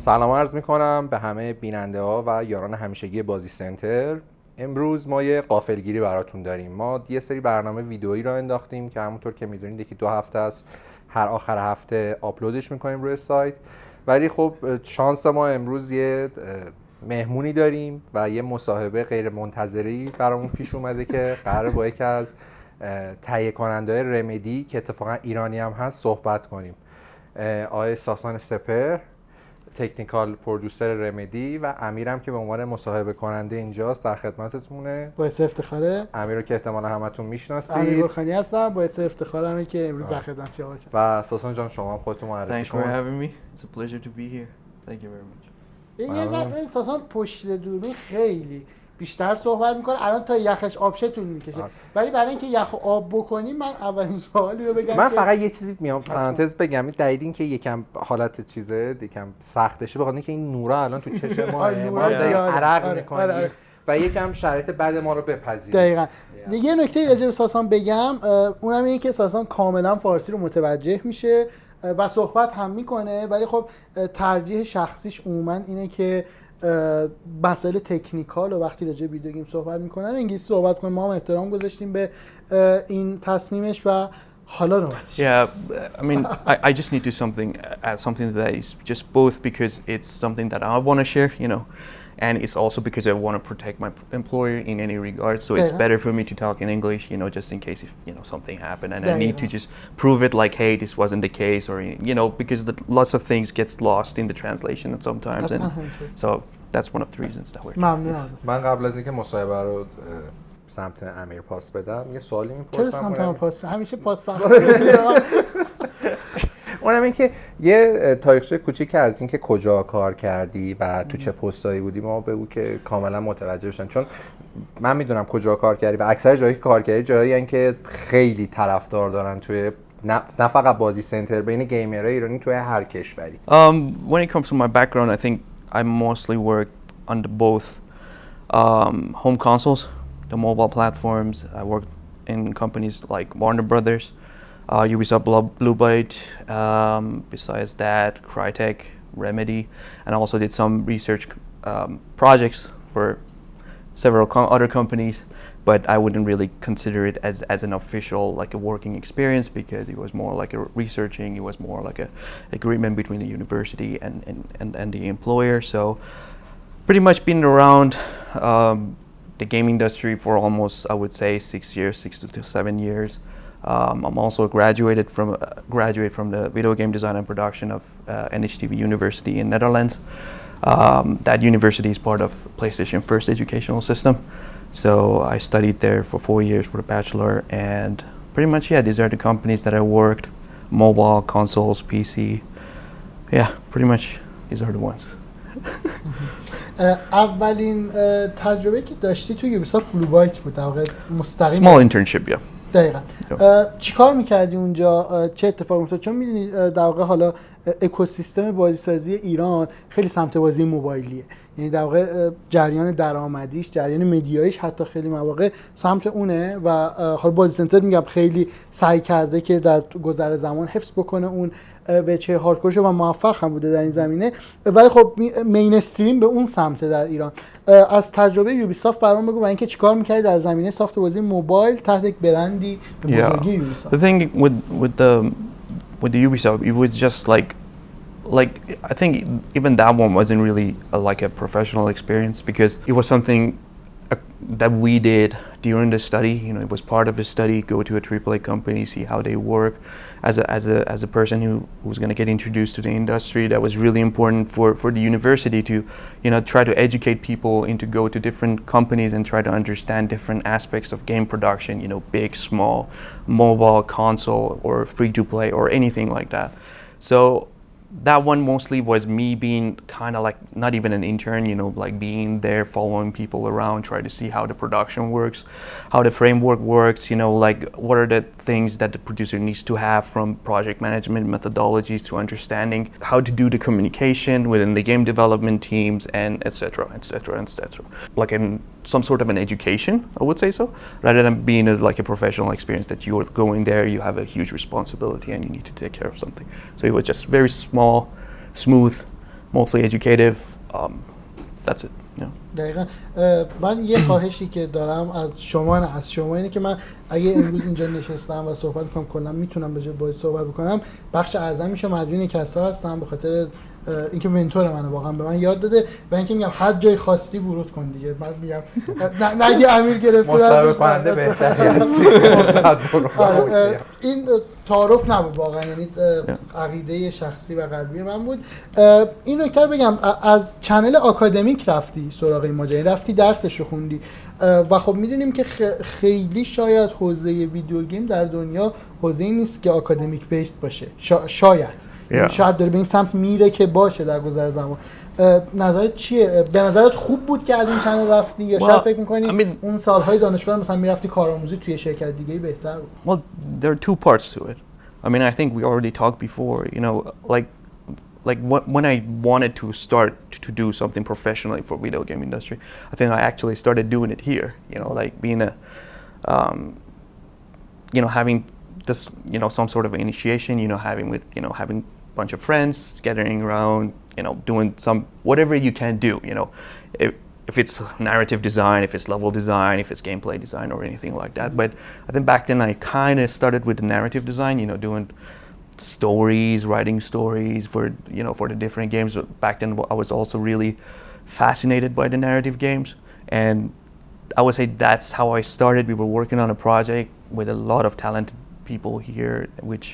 سلام عرض میکنم به همه بیننده ها و یاران همیشگی بازی سنتر. امروز ما یه غافلگیری براتون داریم. ما یه سری برنامه ویدئویی را انداختیم که همونطور که میدونید یکی 2 هفته است هر آخر هفته آپلودش میکنیم روی سایت، ولی خب شانس ما امروز یه مهمونی داریم و یه مصاحبه غیر منتظری برامون پیش اومده که قراره با یکی از تهیه کننده‌های رمدی که اتفاقا ایرانی هم هست صحبت کنیم. آقای ساسان سپهر، تکنیکال پرودوسر رمدی، و امیرم که به عنوان مصاحبه کننده اینجاست در خدمتتونه. باعث افتخاره. امیر رو که احتمالا همتون میشناسید. امیر گلخانی هستم. باعث افتخارمه که امروز در خدمت شما باشم. و ساسان جان شما هم خودتون معرفی کنید. Thanks for having me. It's a pleasure to be here. Thank you very much. یه ذره ساسان پشت دوربین خیلی بیشتر صحبت میکنه. الان تا یخش آب شه طول میکشه. ولی برای اینکه یخو آب بکنیم من اولین سوالی رو بگم. من فقط یه چیزی میام پرانتز بگم، دلیل این که یکم حالت چیزه یکم سختشه بخاطر اینکه این نورا الان تو چشم ما داره عرق میکنه و یکم شرایط بد ما رو بپذیرید. دقیقاً. یه نکته راجع به ساسان بگم، اونم اینه که ساسان کاملا فارسی رو متوجه میشه و صحبت هم میکنه، ولی خب ترجیح شخصیش عموما اینه که مسائل تکنیکال و وقتی راجع به ویدیو گیم صحبت میکنن انگلیسی صحبت کنه. ما هم احترام گذاشتیم به این تصمیمش و حالا نوبتش. Yeah, I mean, I just need to add something that is just both because it's something that I want to share, you know, and it's also because I want to protect my employer in any regard. So it's better for me to talk in English, you know, just in case if, you know, something happened and I need to just prove it like, hey, this wasn't the case, or, you know, because lots of things gets lost in the translation sometimes. And so that's one of the reasons that we're doing this. من قبل از اینکه مصاحبه رو سمت امیر پاس بدم یه سوالی میپرسم. چرا سمت من پاس؟ همیشه پاس سخت. اونم این که یه تاریخچه کوچیک از این که کجا کار کردی و تو چه پستایی بودی ما بگو که کاملا متوجه بشن، چون من میدونم کجا کار کردی و اکثر جایی که کار کردی جایی هستن که خیلی طرفدار دارن توی نه فقط بازی سنتر، بین گیمرهای ایرانی توی هر کشوری. When it comes to my background, I think I mostly worked on both home consoles, the mobile platforms. I worked in companies like Warner Brothers, Ubisoft, Blue Byte, besides that, Crytek, Remedy, and I also did some research projects for several other companies, but I wouldn't really consider it as an official, like a working experience, because it was more like a researching, it was more like a agreement between the university and the employer. So pretty much been around the game industry for almost, I would say, 6 to 7 years. I'm also a graduate from the video game design and production of NHTV University in Netherlands. That university is part of PlayStation First educational system. So I studied there for 4 years for the bachelor, and pretty much, yeah, these are the companies that I worked: mobile, consoles, PC. Yeah, pretty much these are the ones. اولین تجربه که داشتی تو یوبیسافت بلو بایت بود، در واقع مستقیم. Small internship, yeah. دقیقاً. چیکار می‌کردی اونجا؟ چه اتفاقی افتاد؟ چون می‌دونی در واقع حالا اکوسیستم بازیسازی ایران خیلی سمت بازی موبایلیه. یعنی در واقع جریان درآمدیش، جریان مدیاییش حتی خیلی مواقع سمت اونه و حالا بازی سنتر میگم خیلی سعی کرده که در گذر زمان حفظ بکنه اون وجه هاردکورش و موفق هم بوده در این زمینه، ولی خب مینستریم به اون سمت در ایران. از تجربه یوبیسافت برام بگو و اینکه چیکار می‌کردی در زمینه ساخت بازی موبایل تحت یک برندی بزرگی یوبیسافت. The thing with the Ubisoft, it was just like I think even that one wasn't really like a professional experience, because it was something that we did during the study. You know, it was part of the study. Go to a AAA company, see how they work. As a person who was going to get introduced to the industry, that was really important for the university to, you know, try to educate people and to go to different companies and try to understand different aspects of game production. You know, big, small, mobile, console, or free to play, or anything like that. So that one mostly was me being kind of like not even an intern, you know, like being there, following people around, trying to see how the production works, how the framework works, you know, like what are the things that the producer needs to have, from project management methodologies to understanding how to do the communication within the game development teams, and etc. Like in some sort of an education, I would say so, rather than being like a professional experience that you're going there, you have a huge responsibility and you need to take care of something. So it was just very small, smooth, mostly educative. That's it. Yeah. دقیقا من یه خواهشی که دارم از شما اینه که من اگه امروز اینجا نشستم و صحبت کنم کلا میتونم به جای باید صحبت بکنم، بخش اعظمش مدیون کسرا هستم به خاطر اینکه منتور منه، واقعا به من یاد داده و اینکه میگم هر جای خواستی ورود کن دیگه. من میگم نگه امیر گرفته مصاحبه کننده بهتری هستی. این تعارف نبود واقعا، یعنی عقیده شخصی و قلبی من بود. این نکته بگم، از چنل آکادمیک رفتی سراغ این ماجرا، رفتی درسش رو خوندی و خب میدونیم که خیلی شاید حوزه ویدیو گیم در دنیا حوزه‌ای نیست که آکادمیک بیسد باشه. شاید شاید داره به این سمت میره که باشه در گذر زمان. نظرت چیه؟ به نظرت خوب بود که از این چنل رفتی یا شاید فکر می‌کنی اون سالهای دانشگاه مثلا میرفتی کارآموزی توی شرکت دیگه‌ای بهتر بود؟ Well, there are two parts to it. I mean, I think we already talked before, you know, like when I wanted to start to do something professionally for video game industry, I think I actually started doing it here, you know, like being a you know, having this, you know, some sort of initiation, you know, having a bunch of friends gathering around, you know, doing some whatever you can do, you know, if it's narrative design, if it's level design, if it's gameplay design or anything like that. But I think back then I kind of started with the narrative design, you know, doing stories, writing stories for, you know, for the different games. Back then I was also really fascinated by the narrative games, and I would say that's how I started. We were working on a project with a lot of talented people here, which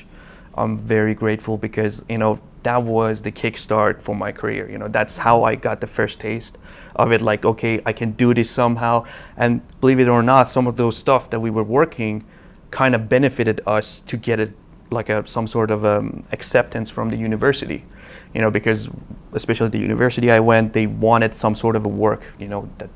I'm very grateful because, you know, that was the kickstart for my career. You know, that's how I got the first taste of it, like, okay, I can do this somehow. And believe it or not, some of those stuff that we were working kind of benefited us to get it like some sort of acceptance from the university, you know, because especially the university I went, they wanted some sort of a work, you know, that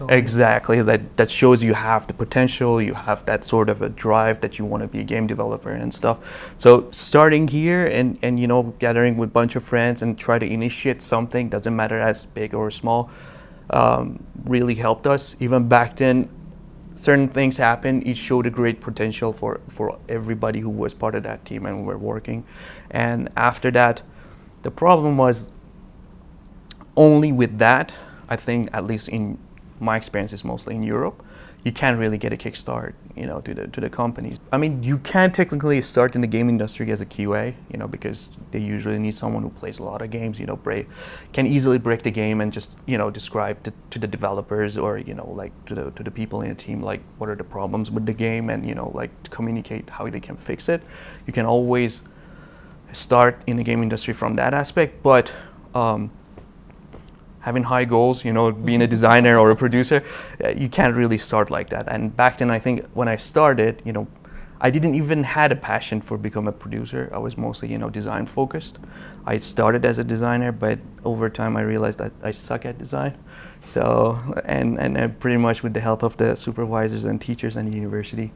exactly that shows you have the potential, you have that sort of a drive that you want to be a game developer and stuff. So starting here and you know, gathering with a bunch of friends and try to initiate something, doesn't matter as big or small, really helped us. Even back then, certain things happened, it showed a great potential for everybody who was part of that team and we were working. And after that, the problem was only with that, I think, at least in my experience, is mostly in Europe, you can't really get a kickstart, you know, to the companies. I mean, you can technically start in the game industry as a QA, you know, because they usually need someone who plays a lot of games, you know, can easily break the game and just, you know, describe to the developers or, you know, like to the people in the team, like what are the problems with the game and, you know, like to communicate how they can fix it. You can always start in the game industry from that aspect, but having high goals, you know, being a designer or a producer, you can't really start like that. And back then, I think when I started, you know, I didn't even had a passion for become a producer. I was mostly, you know, design focused. I started as a designer, but over time I realized that I suck at design. So, and pretty much with the help of the supervisors and teachers and the university,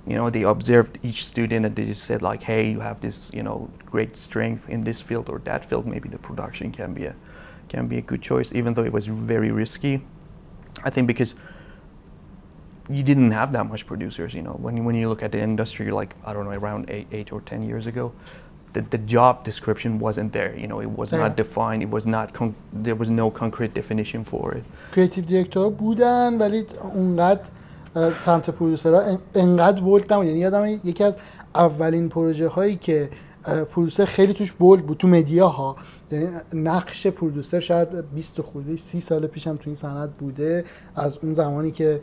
you know, they observed each student and they just said like, hey, you have this, you know, great strength in this field or that field, maybe the production can be a good choice, even though it was very risky. I think because you didn't have that much producers, you know. When you look at the industry, like, I don't know, around 8 or 10 years ago, the job description wasn't there, you know, it was not defined, it was not there was no concrete definition for it. کریتیو دیرکتورها بودن ولی اونقدر سمت پرودوسرها انقدر بولد نبود. یعنی یادم یکی از اولین پروژه هایی که پرودوسر خیلی توش بولد بود تو مدیاها، نقش پرودوسر شاید 20 خورده 30 سال پیشم تو این صنعت بوده، از اون زمانی که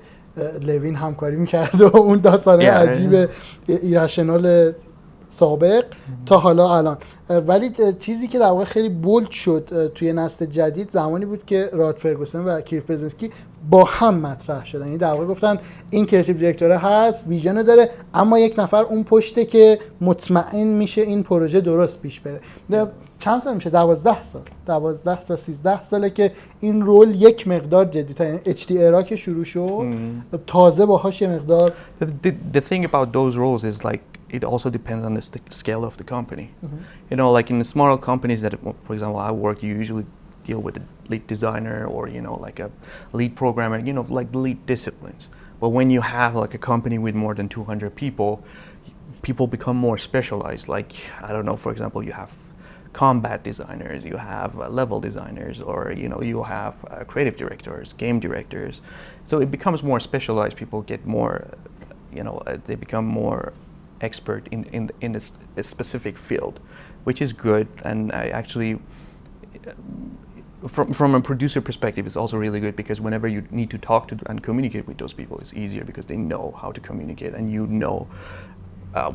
لوین همکاری میکرد و اون داستانه عجیب ایرشنال سابق تا حالا الان. ولی چیزی که در واقع خیلی بولد شد توی نسل جدید زمانی بود که راد فرگوسن و کیرک پزنسکی با هم مطرح شدن. یعنی در واقع گفتن این کریتیو دیرکتور هست، ویژن داره، اما یک نفر اون پشته که مطمئن میشه این پروژه درست پیش بره. چند سال میشه؟ 12 سال 13 ساله که این رول یک مقدار جدی‌تر، یعنی HD era که شروع شد تازه باهاش یه مقدار. The thing about those roles is like it also depends on the scale of the company. You know, like in the smaller companies that, for example, I work, you usually deal with a lead designer or, you know, like a lead programmer, you know, like lead disciplines. But when you have like a company with more than 200 people become more specialized. Like, I don't know, for example, you have combat designers, you have level designers, or you have creative directors, game directors. So it becomes more specialized. People get more, they become more expert in this specific field, which is good. And I actually, from a producer perspective, it's also really good because whenever you need to talk to and communicate with those people, it's easier because they know how to communicate and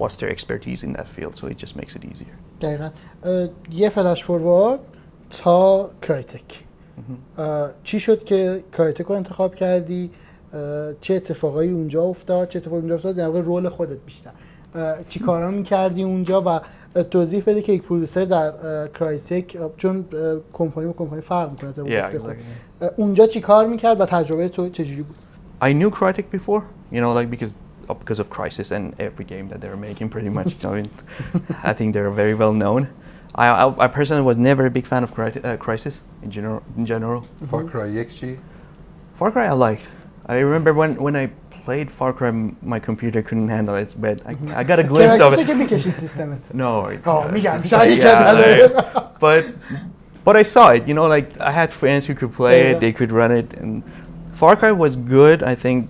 what's their expertise in that field. So it just makes it easier. دقیقاً یه فلش فوروارد تا کرایتک. چی شد که کرایتک رو انتخاب کردی؟ چه اتفاقایی اونجا افتاد؟ در واقع رول خودت بیشتر چی کارا می‌کردی اونجا و توضیح بده که یک پرودوسر در کرایتک، چون کمپانی با کمپانی فرق می‌کنه، اونجا چی کار می‌کرد و تجربه تو چجوری بود؟ I knew Crytek before, like because of Crysis and every game that they're making pretty much. I mean, I think they're very well known. I personally was never a big fan of Crysis in general. Far Cry 1 چی؟ Far Cry I liked. I remember when I played Far Cry, my computer couldn't handle it, but I got a glimpse of it. که می‌کشید سیستمت. No. میگم but I saw it, like I had friends who could play it, they could run it, and Far Cry was good. I think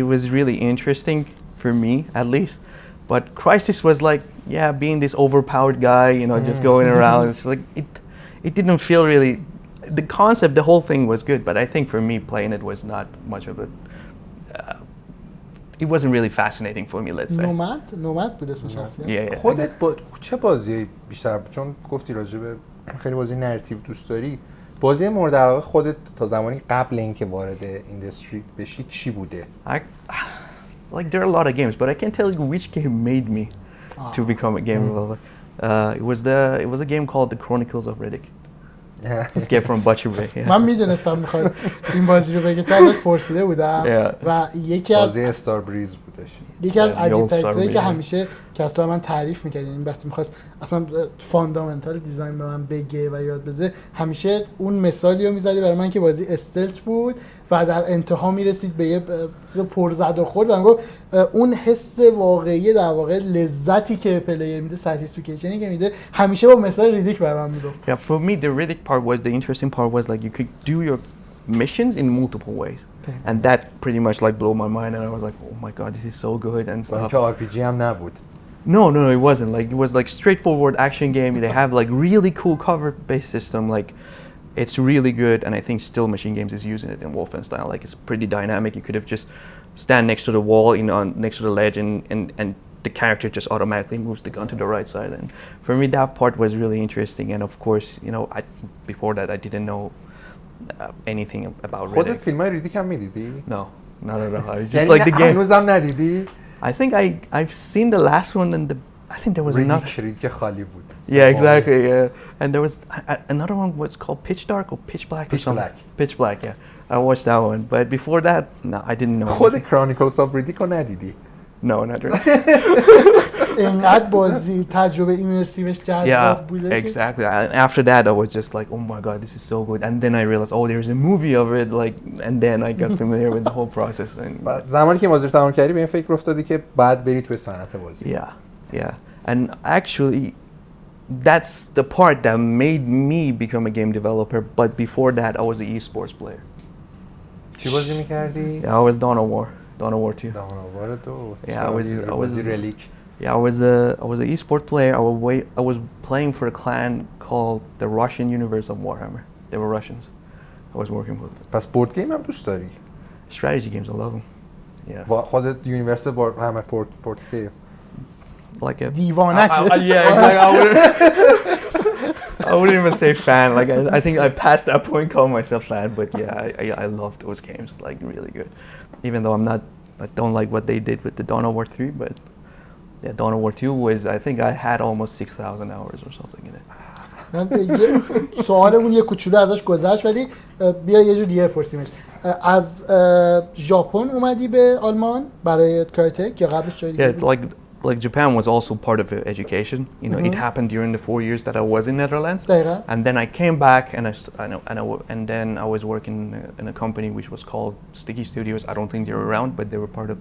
it was really interesting for me, at least. But Crysis was like, being this overpowered guy, just going around. It's like it didn't feel really. The concept, the whole thing was good, but I think for me playing it was not much of a. It wasn't really fascinating for me, let's say. نومد بود اسمش هست. خودت چه بازی بیشتر، چون گفتی راجع به خیلی بازی نراتیو دوست داری، بازی مورد علاقه خودت تا زمانی قبل اینکه وارد اینداستری بشی چی بوده؟ Like there are a lot of games, but I can't tell you which game made me to become a game developer. It was a game called The Chronicles of Riddick. Escape from Butcher Bay. من میدونستم میخواد این بازی رو بگه، چند پرسیده بودم و یکی از بازی استار بریز بودش. یکی از عجیب ترین چیزایی که همیشه کسا من تعریف می‌کرد، یعنی وقتی می‌خواست اصلا فاندامنتال دیزاین به من بگه و یاد بده، همیشه اون مثالی رو می‌زدی برای من که بازی استلت بود و در انتها میرسید به یه پرزد و خورد و گفت اون حس واقعی، در واقع لذتی که پلیر میده، ساتیسفیکیشنی که میده، همیشه با مثال ریدیک برای من میگفت. Yeah, for me the Riddick part was the interesting part was like you could do your missions in multiple ways. And that pretty much like blew my mind and I was like, oh my god, this is so good and stuff. که RPG هم نبود. No, it wasn't. Like it was like straightforward action game. They have like really cool cover-based system. Like it's really good, and I think still Machine Games is using it in Wolfenstein. Like it's pretty dynamic. You could have just stand next to the wall, next to the ledge, and the character just automatically moves the gun to the right side. And for me, that part was really interesting. And of course, before that, I didn't know anything about Riddick. خودت فیلمای ریدیک هم میدیدی؟ No, not at all. It's just like the game. هنوزم ندیدی؟ I think I've seen the last one and I think there was another. ریدیک خالی بود. Yeah, exactly. Yeah, and there was another one. What's called Pitch Dark or Pitch Black or something. Pitch Black. Yeah, I watched that one. But before that, no, I didn't know. خود Chronicles of Riddick رو ندیدی؟ No, not really. اینقدر بازی تجربه ایمرسیوش جذاب بوده. Exactly. And after that, I was just like, oh my god, this is so good. And then I realized, oh, there's a movie of it. Like, and then I got familiar with the whole process. And زمانی که بازی رو تمام کردی به این فکر افتادی که بعد بری توی صنعت بازی. Yeah. And actually, that's the part that made me become a game developer. But before that, I was an esports player. چی بازی می‌کردی؟ Yeah, I was Dawn of War 2. Dawn of War 2. Yeah, I was Relic. Yeah, I was an esport player. I was playing for a clan called the Russian Universe of Warhammer. They were Russians. I was working with them. پس بورد گیم هم دوست داری؟ Strategy games, I love them. Yeah. خودت یونیورس همه 40K. Like a دیوانه. Yeah, exactly. I wouldn't even say fan. Like I think I passed that point calling myself fan, but yeah, I love those games. Like really good. Even though I don't like what they did with the Dawn of War 3, but yeah, Dawn of War 2 was, I think I had almost 6,000 hours or something in it. سوالمون یه کوچولو ازش گذشت ولی بیا یه جور دیگه بپرسیمش. از ژاپن اومدی به آلمان برای کرایتک یا قبلش جایی دیگه؟ Yeah, like Japan was also part of education. It happened during the 4 years that I was in Netherlands. And then I came back and then I was working in a company which was called Sticky Studios. I don't think they were around, but they were part of,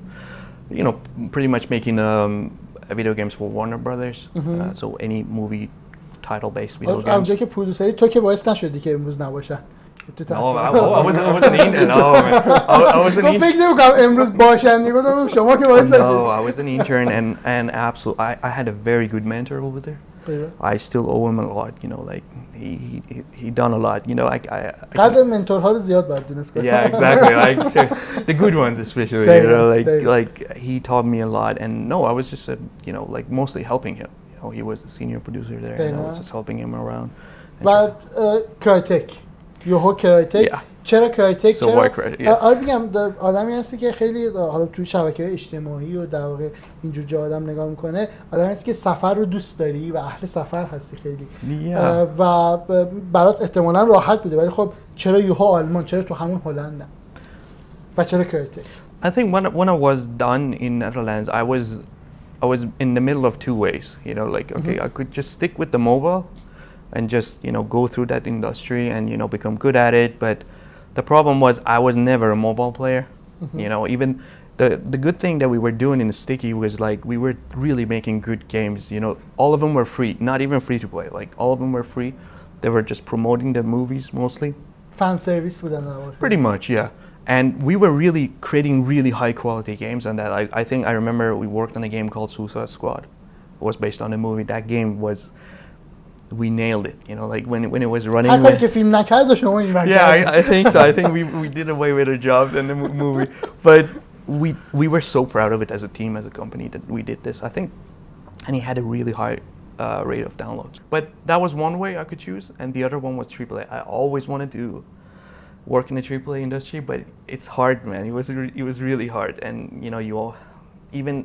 pretty much making video games for Warner Brothers. So any movie title-based video games. اونجا که پرودوسری تو که باعث نشدی که امروز نباشن. No, I wasn't in it. No, man. I was an من فکر نمی‌کنم امروز باشن. میگم شما که باعث نشدی. No, I was an intern and absolutely, I had a very good mentor over there. I still owe him a lot, you know, like he done a lot, you know. I قدر منتورها رو زیاد باید دونست. Yeah, exactly. Like the good ones, especially, you know, like he taught me a lot. And no, I was just, you know, like mostly helping him. You know, he was the senior producer there, and I was just helping him around. و کرایتک یوهو کرایتک چرا کرایتک چرا آره میگم آدمی هستی که خیلی حالا تو شبکه‌های اجتماعی و در واقع اینجور جا آدم نگاه میکنه آدمی هستی که سفر رو دوست داری و اهل سفر هستی خیلی و برات احتمالاً راحت بوده ولی خب چرا یوهو آلمان چرا تو همون هلند و چرا کرایتک I think when I was done in Netherlands I was in the middle of two ways, you know, like okay, I could just stick with the mobile and just, you know, go through that industry and, you know, become good at it. But the problem was I was never a mobile player. You know, even the good thing that we were doing in Sticky was like we were really making good games. You know, all of them were free, not even free to play. Like all of them were free. They were just promoting the movies mostly. Fan service بودن. Pretty much, yeah. And we were really creating really high quality games on that. I think I remember we worked on a game called Suicide Squad. It was based on a movie. That game was we nailed it, you know, like when it was running. هر کاری که فیلم نکرد شما این ور. Yeah, I think so. I think we did a way better job than the movie, but we were so proud of it as a team, as a company that we did this. I think, and he had a really high rate of downloads. But that was one way I could choose, and the other one was AAA. I always wanted to work in the AAA industry, but it's hard, man. It was really hard, and you know, you all, even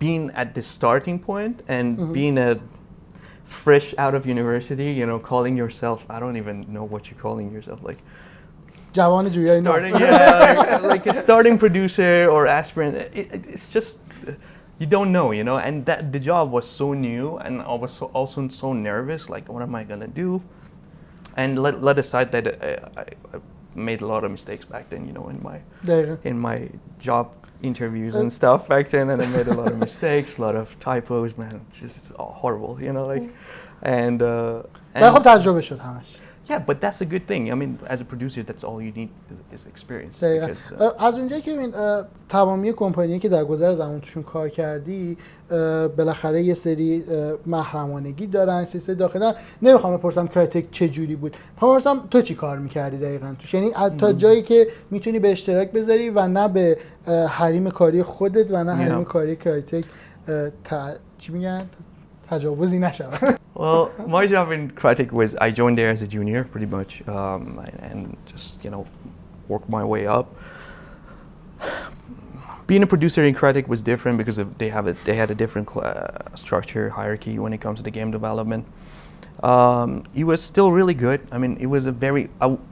being at the starting point and being a fresh out of university, you know, calling yourself, I don't even know what you're calling yourself, like جوان جویای starting, yeah, like a starting producer or aspirant. It's just you don't know, you know, and that the job was so new, and I was also so nervous, like what am I gonna do? And let aside that I made a lot of mistakes back then, you know, in my job interviews and stuff back then, and I made a lot of mistakes, a lot of typos, man. It's just horrible, you know, like, and خب تجربه شد همش. Yeah, but that's a good thing. I mean, as a producer, that's all you need is experience. از اونجایی که این تمامی کمپانیایی که در گذر زمان توشون کار کردی بالاخره یه سری محرمانگی دارن، سری داخلن. نمیخوام بپرسم کرایتک چه جوری بود. میخوام بپرسم تو چی کار می‌کردی دقیقاً توش؟ یعنی تا جایی که میتونی به اشتراک بذاری و نه به حریم کاری خودت و نه حریم کاری کرایتک چی میگن؟ تجاوزی نشود. Well, my job in Crytek was I joined there as a junior, pretty much, and just, you know, worked my way up. Being a producer in Crytek was different because they had a different structure, hierarchy when it comes to the game development. It was still really good. I mean, it was a very,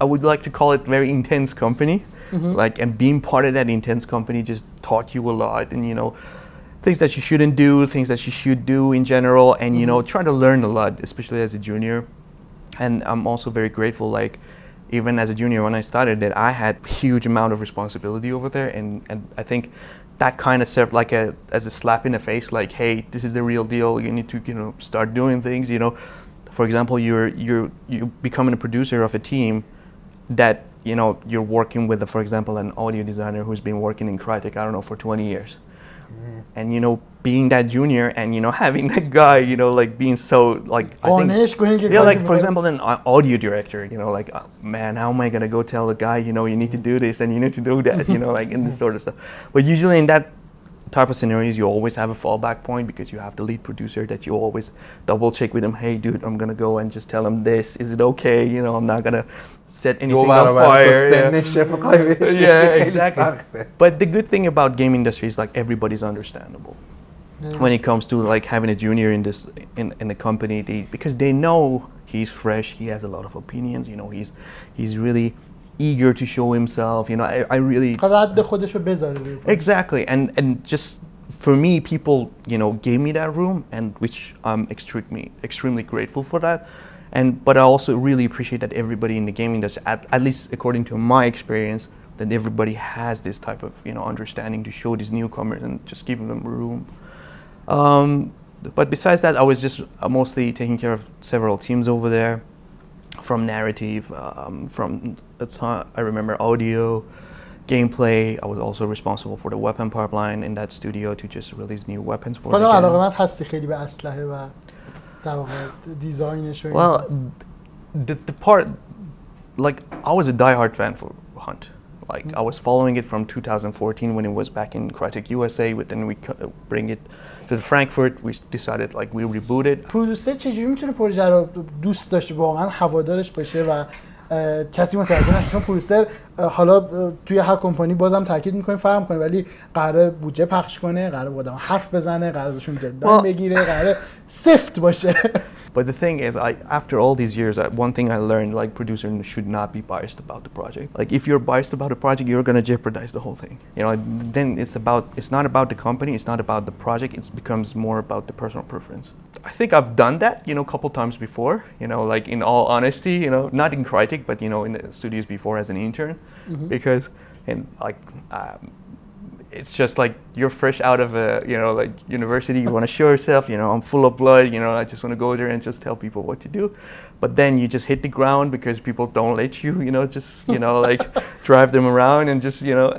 I would like to call it very intense company. Like, and being part of that intense company just taught you a lot, and you know, things that you shouldn't do, things that you should do in general, and you know, try to learn a lot, especially as a junior. And I'm also very grateful, like, even as a junior when I started, that I had huge amount of responsibility over there, and I think that kind of served like as a slap in the face, like, hey, this is the real deal. You need to, you know, start doing things. You know, for example, you're becoming a producer of a team that, you know, you're working with, for example, an audio designer who's been working in Crytek, I don't know, for 20 years. And you know, being that junior and you know, having that guy, you know, like being so like I think, yeah, like for example, an audio director, you know, like man, how am I gonna go tell the guy, you know, you need to do this and you need to do that, you know, like in this sort of stuff. But usually in that type of scenarios, you always have a fallback point because you have the lead producer that you always double check with him. Hey, dude, I'm gonna go and just tell him this. Is it okay? You know, I'm not gonna set anything on fire. Yeah, exactly. But the good thing about game industry is like everybody's understandable. When it comes to like having a junior in this in the company, because they know he's fresh, he has a lot of opinions. You know, he's really eager to show himself. You know, I really exactly, and just for me, people, you know, gave me that room, and which I'm extremely grateful for that. But I also really appreciate that everybody in the gaming industry, at least according to my experience, that everybody has this type of, you know, understanding to show these newcomers and just giving them room. But besides that, I was just mostly taking care of several teams over there, from narrative, from that's how I remember audio, gameplay. I was also responsible for the weapon pipeline in that studio to just release new weapons for the خودم game. علاقمند هستی خیلی به اسلحه و در واقع دیزاینش و Well, the part, like, I was a diehard fan for Hunt. Like, I was following it from 2014 when it was back in Crytek USA, but then we bring it to Frankfurt. We decided, like, we reboot it. پرودوسر چجوری میتونه پروژه رو دوست داشته واقعا هوادارش باشه و کسی متوجه نشه؟ چون پرودوسر حالا توی هر کمپانی بازم تاکید میکنه فهم کنه، ولی قراره بودجه پخش کنه، قراره با آدم حرف بزنه، قراره ازشون ددلاین بگیره، قراره سفت باشه. But the thing is, after all these years, one thing I learned, like, producers should not be biased about the project. Like, if you're biased about a project, you're gonna jeopardize the whole thing. You know, then it's not about the company, it's not about the project, it becomes more about the personal preference. I think I've done that, you know, a couple times before, you know, like, in all honesty, you know, not in Crytek, but, you know, in the studios before as an intern, because, and like, it's just like you're fresh out of a, you know, like, university, you want to show yourself, you know, I'm full of blood, you know, I just want to go there and just tell people what to do. But then you just hit the ground because people don't let you, you know, just, you know, like, drive them around and just, you know,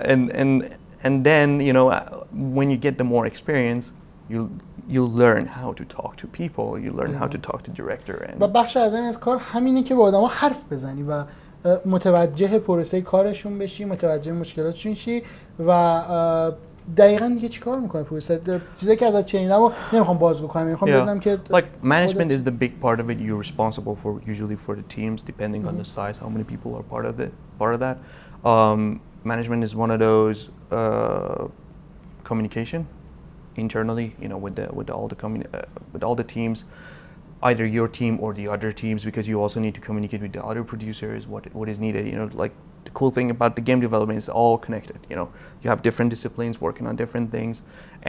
and then, you know, when you get the more experience, you learn how to talk to people, you learn how to talk to director. و بخش از این از کار همینه که با آدما حرف بزنی و متوجه پروسه کارشون بشی، متوجه مشکلاتشون شی و دقیقاً دیگه چیکار میکنه پروسه. چیزی که ازت شنیدم و نمیخوام بازگو کنم، میخوام بدونم که like management is the big part of it. You're responsible for usually for the teams, depending on the size, how many people are part of that. Management is one of those communication internally, you know, with all the teams, either your team or the other teams, because you also need to communicate with the other producers what is needed. You know, like, the cool thing about the game development is all connected. You know, you have different disciplines working on different things,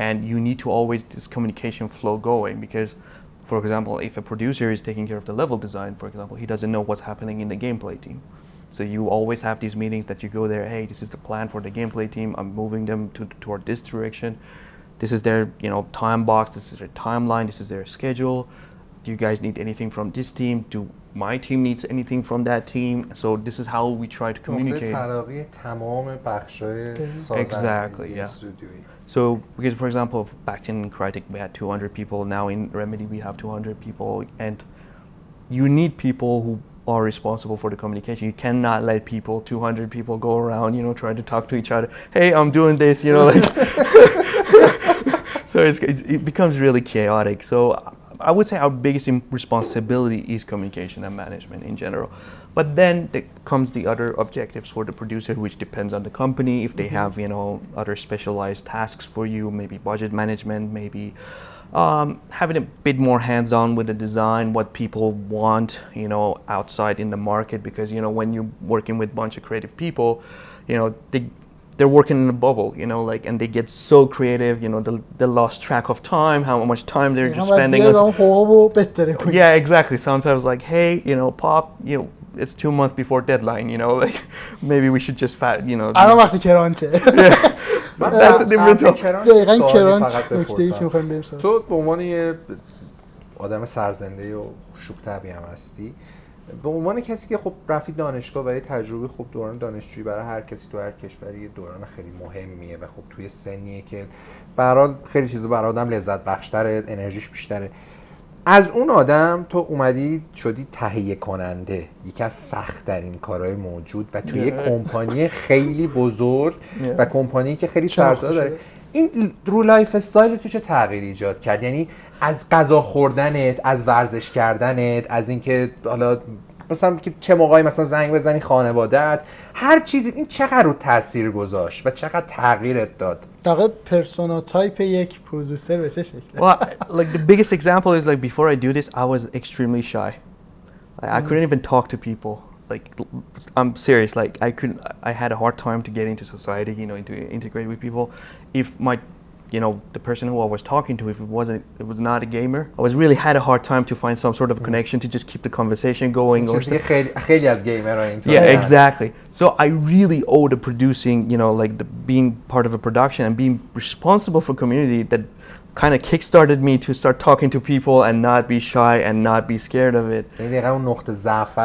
and you need to always this communication flow going, because, for example, if a producer is taking care of the level design, for example, he doesn't know what's happening in the gameplay team. So you always have these meetings that you go there, hey, this is the plan for the gameplay team, I'm moving them toward this direction. This is their, you know, time box, this is their timeline, this is their schedule. Do you guys need anything from this team? Do my team needs anything from that team? So this is how we try to communicate. Exactly, yeah. So, because, for example, back in Crytek we had 200 people, now in Remedy we have 200 people, and you need people who are responsible for the communication. You cannot let people, 200 people, go around, you know, trying to talk to each other. Hey, I'm doing this, you know, like. So it becomes really chaotic. So I would say our biggest responsibility is communication and management in general. But then there comes the other objectives for the producer, which depends on the company. If they have, you know, other specialized tasks for you, maybe budget management, maybe having a bit more hands-on with the design, what people want, you know, outside in the market. Because, you know, when you're working with a bunch of creative people, you know, they're working in a bubble, you know, like, and they get so creative, you know, they lost track of time, how much time they're just spending. Yeah, exactly. Sometimes, like, hey, you know, Pop, you know, it's 2 months before deadline, you know, like, maybe we should just, you know. الان وقتی کرانچه. That's a different topic. دقیقاً کرانچ نکته‌ای که می‌خوایم بریم سراغ. تو به عنوان یه آدم سرزنده و شوخ طبعی هم هستی، به عنوان کسی که خب رفتی دانشگاه و یه تجربه خب دوران دانشجویی برای هر کسی تو هر کشوری یه دوران خیلی مهمیه و خب توی سنیه که به هر حال خیلی چیزا برای آدم لذت بخش‌تره، انرژیش بیشتره. از اون آدم تو اومدی شدی تهیه کننده، یکی از سخت‌ترین کارهای موجود و توی یک کمپانی خیلی بزرگ و کمپانی که خیلی سرسازه داره. این رو لایف استایل تو چه تغییری ایجاد کرد؟ یعنی از غذا خوردنت، از ورزش کردنت، از اینکه حالا مثلا که چه موقعی مثلا زنگ بزنی خانواده‌ات، هر چیزی، این چقدر رو تاثیر گذاشت و چقدر تغییرت داد؟ دقیقاً پرسونا تایپ یک پرودوسر به چه شکله؟ Well, like, the biggest example is, like, before I do this, I was extremely shy. Like, I couldn't even talk to people. Like, I'm serious. Like, I had a hard time to get into society, you know, to integrate with people. If my, you know, the person who I was talking to, if it was not a gamer, I really had a hard time to find some sort of connection to just keep the conversation going. خیلی از گیمرها اینطوره. Yeah, exactly. So I really owe the producing, you know, like, the being part of a production and being responsible for community, that kind of kickstarted me to start talking to people and not be shy and not be scared of it. یعنی دقیقا اون نقطه ضعف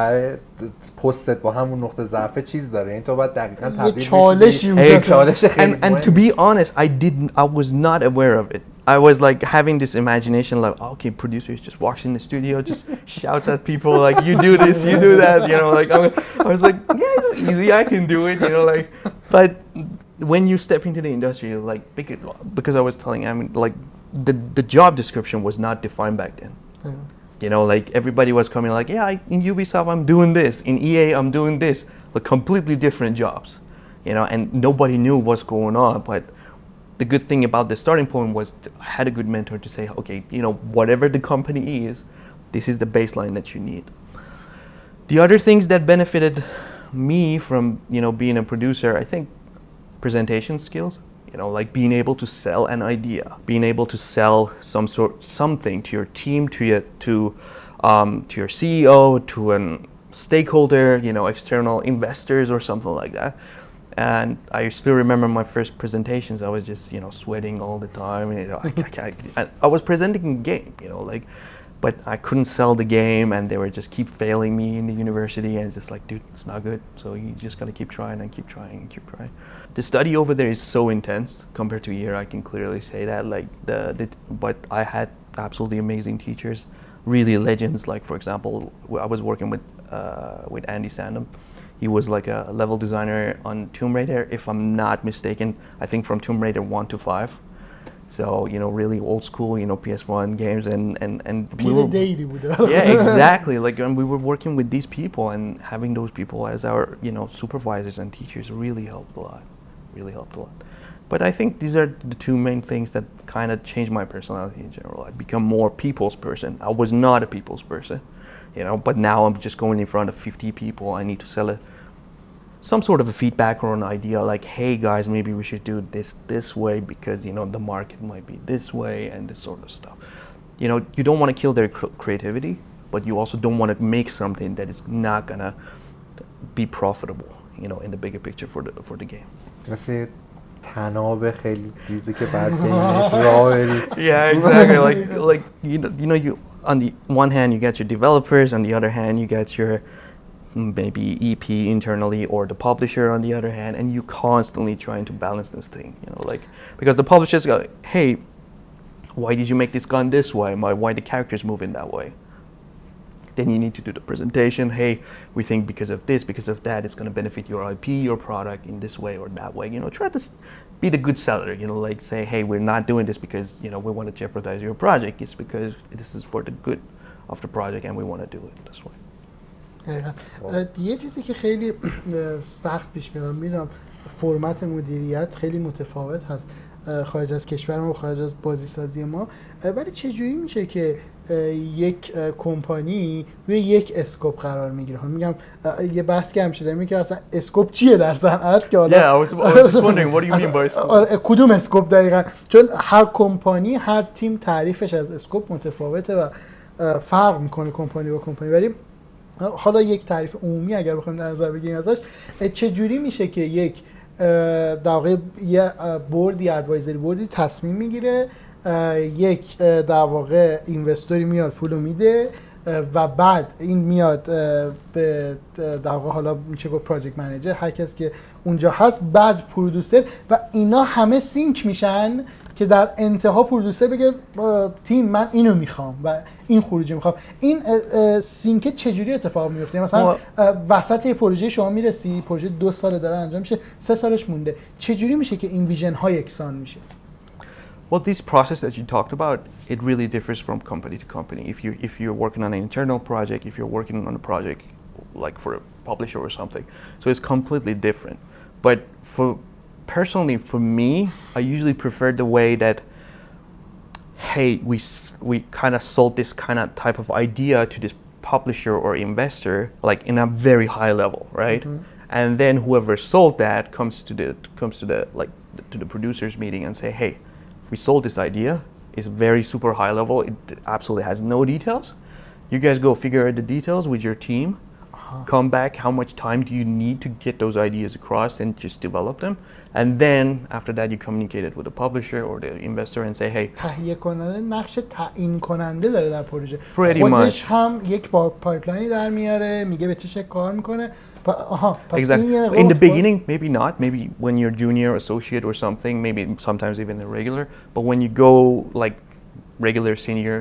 پستت با همون نقطه ضعف چیز داره. این تو باید دقیقاً یه تبدیل چالشی بشی. بود. چالش خیلی And to be honest, I was not aware of it. I was like having this imagination like, okay, producers just walks in the studio, just shouts at people like, you do this, you do that, you know, like I was like, yeah, it's easy, I can do it, you know, like, but when you step into the industry, like, because I was telling, I mean, like, the job description was not defined back then. You know, like everybody was coming like, yeah, in Ubisoft I'm doing this, in EA I'm doing this, like completely different jobs, you know, and nobody knew what's going on. But the good thing about the starting point was I had a good mentor to say, okay, you know, whatever the company is, this is the baseline that you need. The other things that benefited me from, you know, being a producer, I think presentation skills. You know, like being able to sell an idea, being able to sell something to your team, to your CEO, to a stakeholder, you know, external investors or something like that. And I still remember my first presentations. I was just, you know, sweating all the time. You know, I was presenting a game, you know, like, but I couldn't sell the game, and they were just keep failing me in the university. And it's just like, dude, it's not good. So you just gotta keep trying and keep trying and keep trying. The study over there is so intense compared to here. I can clearly say that. Like but I had absolutely amazing teachers, really legends. Like for example, I was working with Andy Sandham. He was like a level designer on Tomb Raider, if I'm not mistaken. I think from Tomb Raider 1 to 5. So, you know, really old school, you know, PS1 games and we were, yeah, exactly. Like, and we were working with these people, and having those people as our, you know, supervisors and teachers really helped a lot. Really helped a lot. But I think these are the two main things that kind of changed my personality in general. I become more people's person. I was not a people's person, you know, but now I'm just going in front of 50 people. I need to sell some sort of a feedback or an idea like, hey guys, maybe we should do this way because, you know, the market might be this way and this sort of stuff. You know, you don't want to kill their creativity, but you also don't want to make something that is not gonna be profitable, you know, in the bigger picture for the game. مثل تناب خیلی ریزی که بعد بینش راه بری. Yeah, exactly. like you know, you on the one hand you get your developers, on the other hand you get your maybe EP internally or the publisher on the other hand, and you constantly trying to balance this thing, you know, like because the publishers go, hey, why did you make this gun this way? Why the characters move in that way? Then you need to do the presentation. Hey, we think because of this, because of that, it's going to benefit your IP, your product in this way or that way. You know, try to be the good seller. You know, like say, hey, we're not doing this because, you know, we want to jeopardize your project. It's because this is for the good of the project and we want to do it this way. یه چیزی که خیلی سخت پیش میاد، میدونم فرمت مدیریت خیلی متفاوت هست خارج از کشور ما و خارج از بازی سازی ما، ولی چجوری میشه که یک کمپانی روی یک اسکوپ قرار میگیره؟ میگم یه بحث که همیشه داریم که اصلا اسکوپ چیه در صنعت که حالا Yeah, I was just wondering what do you mean by scope? کدوم اسکوپ دقیقاً؟ چون هر کمپانی، هر تیم تعریفش از اسکوپ متفاوته و فرق میکنه کمپانی با کمپانی، ولی حالا یک تعریف عمومی اگر بخوایم در نظر بگیریم ازش، چجوری میشه که یک در واقع یه بوردی، ادوایزری بوردی تصمیم میگیره، یک در واقع اینوستوری میاد پولو میده و بعد این میاد به در واقع حالا میشه گفت پراجکت منیجر، هر کس که اونجا هست، بعد پرودوسر، و اینا همه سینک میشن که در انتها پرودوسر بگه تیم من اینو میخوام و این خروجی میخوام. این سینک چجوری اتفاق میفته؟ مثلا وسط یه پروژه شما میرسی، پروژه 2 سال داره انجام میشه، 3 سالش مونده، چجوری میشه که این ویژن ها یکسان میشه؟ Well, this process that you talked about, it really differs from company to company. If you're working on an internal project, if you're working on a project like for a publisher or something, so it's completely different. But personally, for me, I usually prefer the way that, hey, we kind of sold this kind of type of idea to this publisher or investor, like in a very high level, right? Mm-hmm. And then whoever sold that comes to the producers meeting and say, hey, we sold this idea. It's very super high level. It absolutely has no details. You guys go figure out the details with your team, come back, how much time do you need to get those ideas across and just develop them? And then after that, you communicate it with the publisher or the investor and say, hey, تهیه کننده نقش تعیین کننده داره در پروژه. Pretty خودش much. هم یک پایپلاینی در میاره، میگه به چه شکل کار میکنه. پس exactly. این یه In the مقدار beginning, maybe not. Maybe when you're junior, associate or something, maybe sometimes even a regular. But when you go like regular, senior,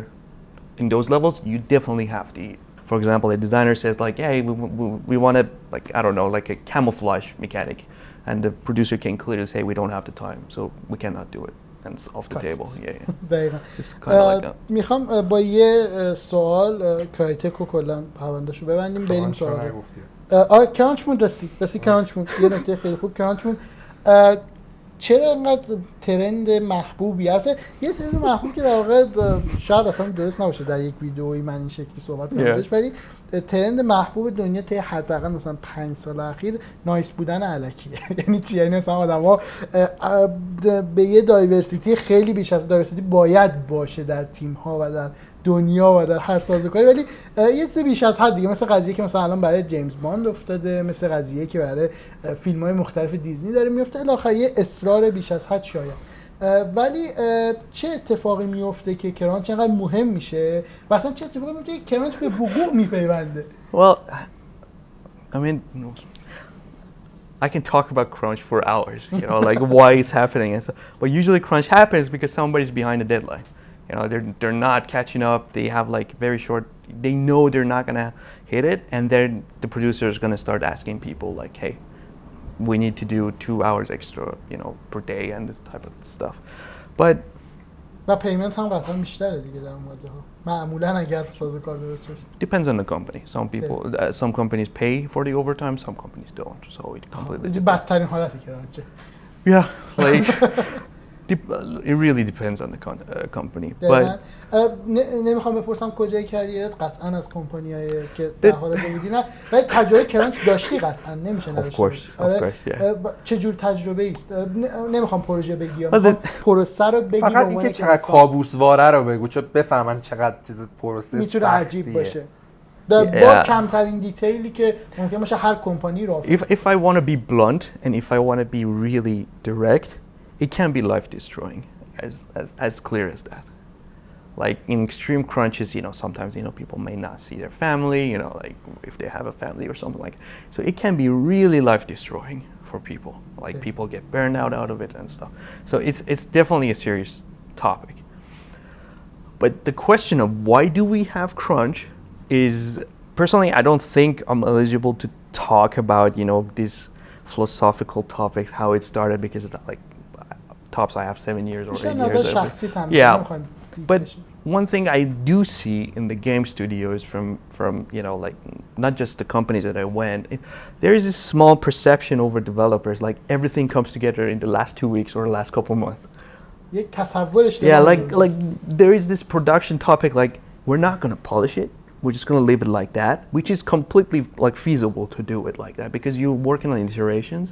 in those levels, you definitely have to eat. For example, a designer says like, hey, we want to, like, I don't know, like a camouflage mechanic. And the producer can clearly say, we don't have the time, so we cannot do it. And it's off the Cut table. it. Yeah, yeah. دقیقاً. It's kind of like that. میخوام با یه سوال کرایتک رو کلا پروندهشو ببندیم بریم کرانچ رو سراغ نگفتی. کرانچ مون رسی کرانچ مون یه نکته خیلی خوب کرانچ مون چرا انقدر ترند محبوبی هست؟ یه ترند محبوب که در واقع شاید اصلا درست نباشه در یک ویدئویی من این شکلی صحبت کنم ولی ترند محبوب دنیا طی حداقل مثلا 5 سال اخیر نایس بودن الکیه. یعنی چی؟ یعنی مثلا آدما به یه دایورسیتی خیلی بیش از دایورسیتی باید باشه در تیم ها و در دنیا و در هر سازوکاری، ولی یه چیز بیش از حد دیگه، مثل قضیه که مثلا الان برای جیمز باند افتاده، مثل قضیه که برای فیلم‌های مختلف دیزنی داره میفته، الاخر یه اصرار بیش از حد شاید. ولی چه اتفاقی میفته که کرانچ انقدر مهم میشه و اصلا چه اتفاقی میفته که کرانچ به وقوع میپیونده؟ Well, I mean, I can talk about crunch for hours, you know, like why it's happening and stuff. But usually crunch happens because somebody's behind the deadline. You know, they're not catching up. They have like very short. They know they're not gonna hit it, and then the producer is gonna start asking people like, "Hey, we need to do 2 hours extra, you know, per day and this type of stuff." But و پیمنت هم قطعا بیشتره دیگه در اون بازه ها معمولا اگر سازوکار درست باشه. depends on the company. Some people, some companies pay for the overtime. Some companies don't. So it completely depends. بدترین حالتی کرانچه. Yeah, like it really depends on the company. But نمیخوام بپرسم کجای کریرت، قطعا از کمپانیایی که در حال بودی نه، ولی تجربه کرانچ داشتی قطعا نمیشه نداشته باشی. چه جور تجربه است؟ نمیخوام پروژه بگی، میخوام پروسه رو بگی. فقط اینکه چقدر کابوسواره رو بگو چون بفهمن چقدر چیز پروسه میتونه عجیب باشه. با کمترین دیتیلی که ممکن باشه هر کمپانی رو. If I want to be blunt and if I want to be really direct, it can be life destroying, as clear as that. Like in extreme crunches, you know, sometimes, you know, people may not see their family, you know, like if they have a family or something like that. So it can be really life destroying for people. Like people get burned out of it and stuff. So it's definitely a serious topic. But the question of why do we have crunch is, personally, I don't think I'm eligible to talk about, you know, these philosophical topics, how it started, because it's like tops I have 7 years or 8 years. Yeah, but one thing I do see in the game studios from you know, like not just the companies that I went, there is this small perception over developers, like everything comes together in the last 2 weeks or the last couple months. Yeah, like there is this production topic, like we're not gonna polish it. We're just gonna leave it like that, which is completely like feasible to do it like that because you're working on iterations.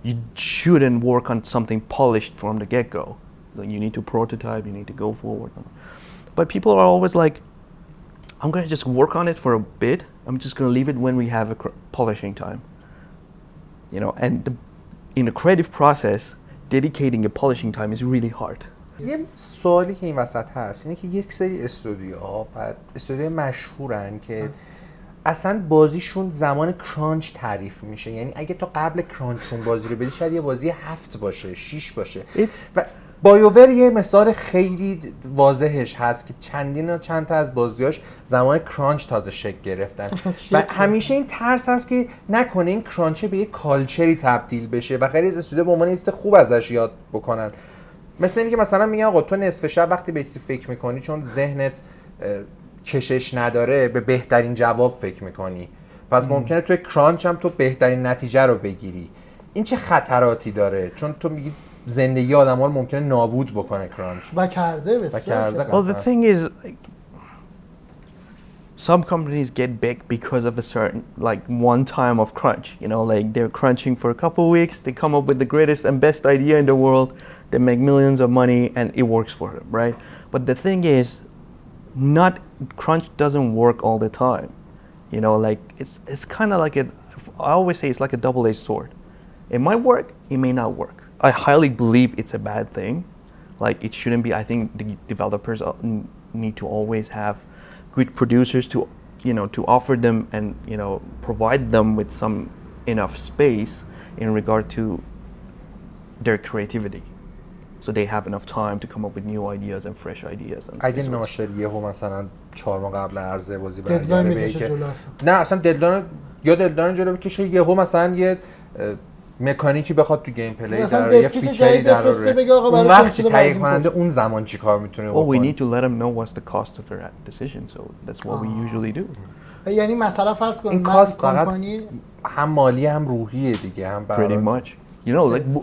You shouldn't work on something polished from the get-go. You need to prototype, you need to go forward. But people are always like, I'm gonna just work on it for a bit. I'm just gonna leave it when we have a polishing time. You know, and in the creative process, dedicating a polishing time is really hard. یه سوالی که این وسط هست اینه که یک سری استودیوها و استودیوهای مشهورن که اصلا بازیشون زمان کرانچ تعریف میشه. یعنی اگه تا قبل کرانچون بازی رو بدی شاید یه بازی 7 باشه 6 باشه. و بایوور یه مثال خیلی واضحش هست که چند تا از بازیاش زمان کرانچ تازه شکل گرفتن و همیشه این ترس هست که نکنه این کرانچه به یه کالچری تبدیل بشه و خیلی از استودیو به عنوان چیز خوب ازش یاد بکنن. مثل اینکه مثلا میگن آقا تو نصف شب وقتی به چیزی فکر میکنی چون ذهنت کشش نداره به بهترین جواب فکر میکنی، پس ممکنه توی کرانچ هم تو بهترین نتیجه رو بگیری. این چه خطراتی داره؟ چون تو میگی زندگی آدم‌ها رو ممکنه نابود بکنه کرانچ. و کرده بسیار. Well, the thing is, like, some companies get big because of a certain, like, one time of crunch. You know, like they're crunching for a couple of weeks, they come up with the greatest and best idea in the world, they make millions of money, and it works for them, right? But the thing is, not crunch doesn't work all the time. You know, like it's kind of like I always say it's like a double-edged sword. It might work, it may not work. I highly believe it's a bad thing. Like it shouldn't be. I think the developers need to always have good producers to, you know, to offer them and, you know, provide them with some enough space in regard to their creativity. So they have enough time to come up with new ideas and fresh ideas. And اگه ناشر یهو مثلا 4 ماه قبل عرضه بازی ددلاین برگرده به میکشه که جلو اصلا. نه اصلا ددلاین جلو بکشه، یهو مثلا یه مکانیکی بخواد تو گیم پلی مثلا در یه دفکیت فیچری جدید در بفرسته آره. بگه آقا اون برای وقت کنسول تهیه بعدی کننده می‌کنه. اون زمان چیکار میتونه Well, بکنه؟ we need to let them know what's the cost of their decision. So that's what we usually do. یعنی مثلا فرض کن این من کاست فقط کمپانی هم مالی هم روحیه دیگه، هم Pretty برای much. You know,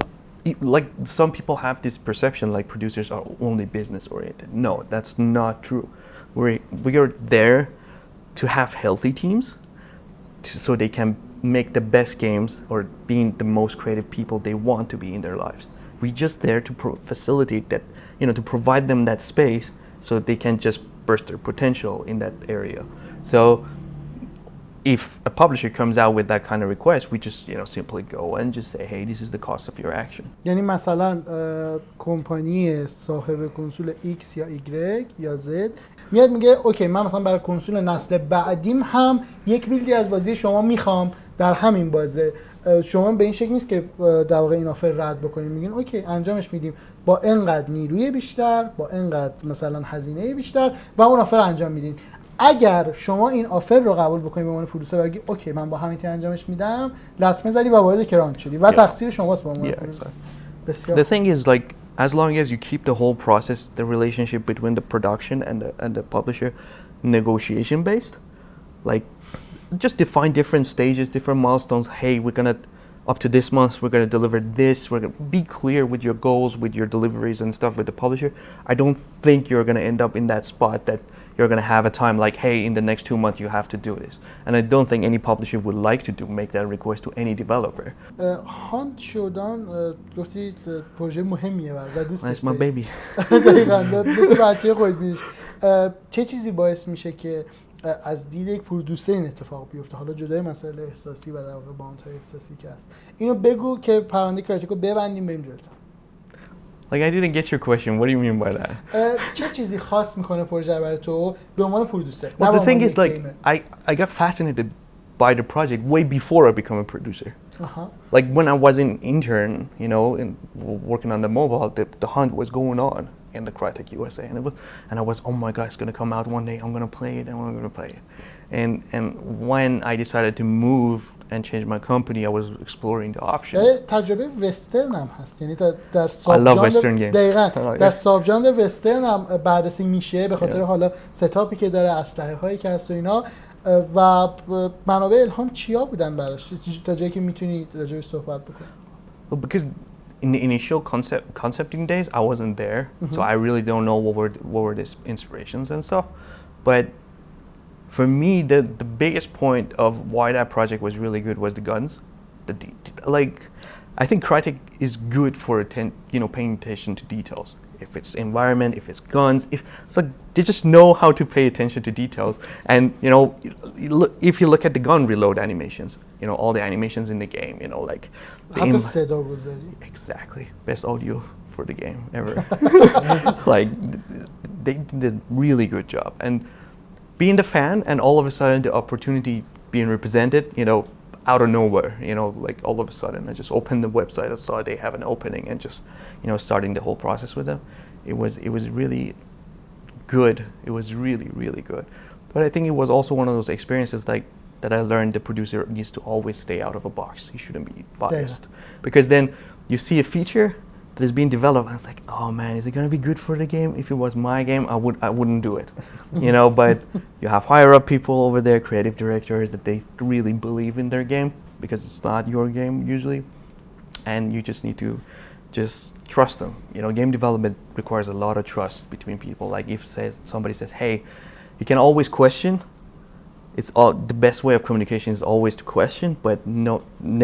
like some people have this perception like producers are only business oriented. No, that's not true. We are there to have healthy teams so they can make the best games or being the most creative people they want to be in their lives. We're just there to facilitate that, you know, to provide them that space so they can just burst their potential in that area. So if a publisher comes out with that kind of request, we just, you know, simply go and just say, hey, this is the cost of your action. یعنی مثلا کمپانی صاحب کنسول X یا Y یا Z میاد میگه اوکی من مثلا برای کنسول نسل بعدیم هم یک بیلدی از بازی شما میخوام در همین بازه. شما به این شکل نیست که در واقع این آفر رد بکنید، میگین اوکی انجامش میدیم با اینقدر نیروی بیشتر، با اینقدر مثلا هزینه بیشتر و اون آفر انجام میدین. اگر شما این آفر رو قبول بکنید به عنوان پرودوسر و بگی اوکی من با همین تیم انجامش میدم، لطمه زدی و وارد کرانچ شدی و تقصیر شماست به عنوان پرودوسر. بسیار The thing is, like, as long as you keep the whole process, the relationship between the production and the publisher negotiation based, like, just define different stages, different milestones. Hey, we're gonna up to this month we're gonna deliver this. We're gonna be clear with your goals, with your deliveries and stuff with the publisher. I don't think you're gonna end up in that spot that you're gonna have a time like, hey, in the next 2 months you have to do this. And I don't think any publisher would like to make that request to any developer. هانت شودان گفتی پروژه مهمیه و دوستش That's my baby. دقیقاً مثل بچه خود بینیش. چه چیزی باعث میشه که از دید یک پرودوسر این اتفاق بیفته، حالا جدای مسئله احساسی و در واقع باندهای احساسی که هست؟ اینو بگو که پرونده کراتیکو ببندیم بریم جلوتر. Like, I didn't get your question. What do you mean by that? چه چیزی خاص میکنه پروژه برای تو به عنوان پرودوسر؟ Well, the thing is, like, I got fascinated by the project way before I became a producer. Like, when I was an intern, you know, working on the mobile, the hunt was going on in the Crytek USA, and I was, oh my God, it's gonna come out one day. I'm gonna play it, and I'm gonna play it. And when I decided to move and change my company, I was exploring the options. تجربه وسترن هم هست، یعنی در I love Western games. دقیقاً در ساب ژانر وسترن هم بررسی میشه به خاطر حالا ستاپی که داره، اسلحه هایی که هست و اینا. و منابع الهام چیا بودن براش تا جایی که میتونید راجعش صحبت بکنید؟ Well, because in the initial concepting days, I wasn't there, so I really don't know what were the inspirations and stuff. But for me, the biggest point of why that project was really good was the guns. Like, I think Crytek is good for paying attention to details. If it's environment, if it's guns, it's like they just know how to pay attention to details. And you know, if you look at the gun reload animations, you know all the animations in the game, you know, like حتی صدا گذاری. Exactly, best audio for the game ever. Like, they did a really good job. And being the fan, and all of a sudden the opportunity being represented, you know, out of nowhere, you know, like all of a sudden I just opened the website, I saw they have an opening, and just, you know, starting the whole process with them. It was really good. It was really, really good. But I think it was also one of those experiences like that I learned the producer needs to always stay out of a box. He shouldn't be biased. Because then you see a feature that is being developed, and it's like, oh man, is it gonna be good for the game? If it was my game, I wouldn't do it. You know, but you have higher up people over there, creative directors, that they really believe in their game because it's not your game usually. And you just need to just trust them. You know, game development requires a lot of trust between people. Like if somebody says, hey, you can always question. It's all the best way of communication is always to question, but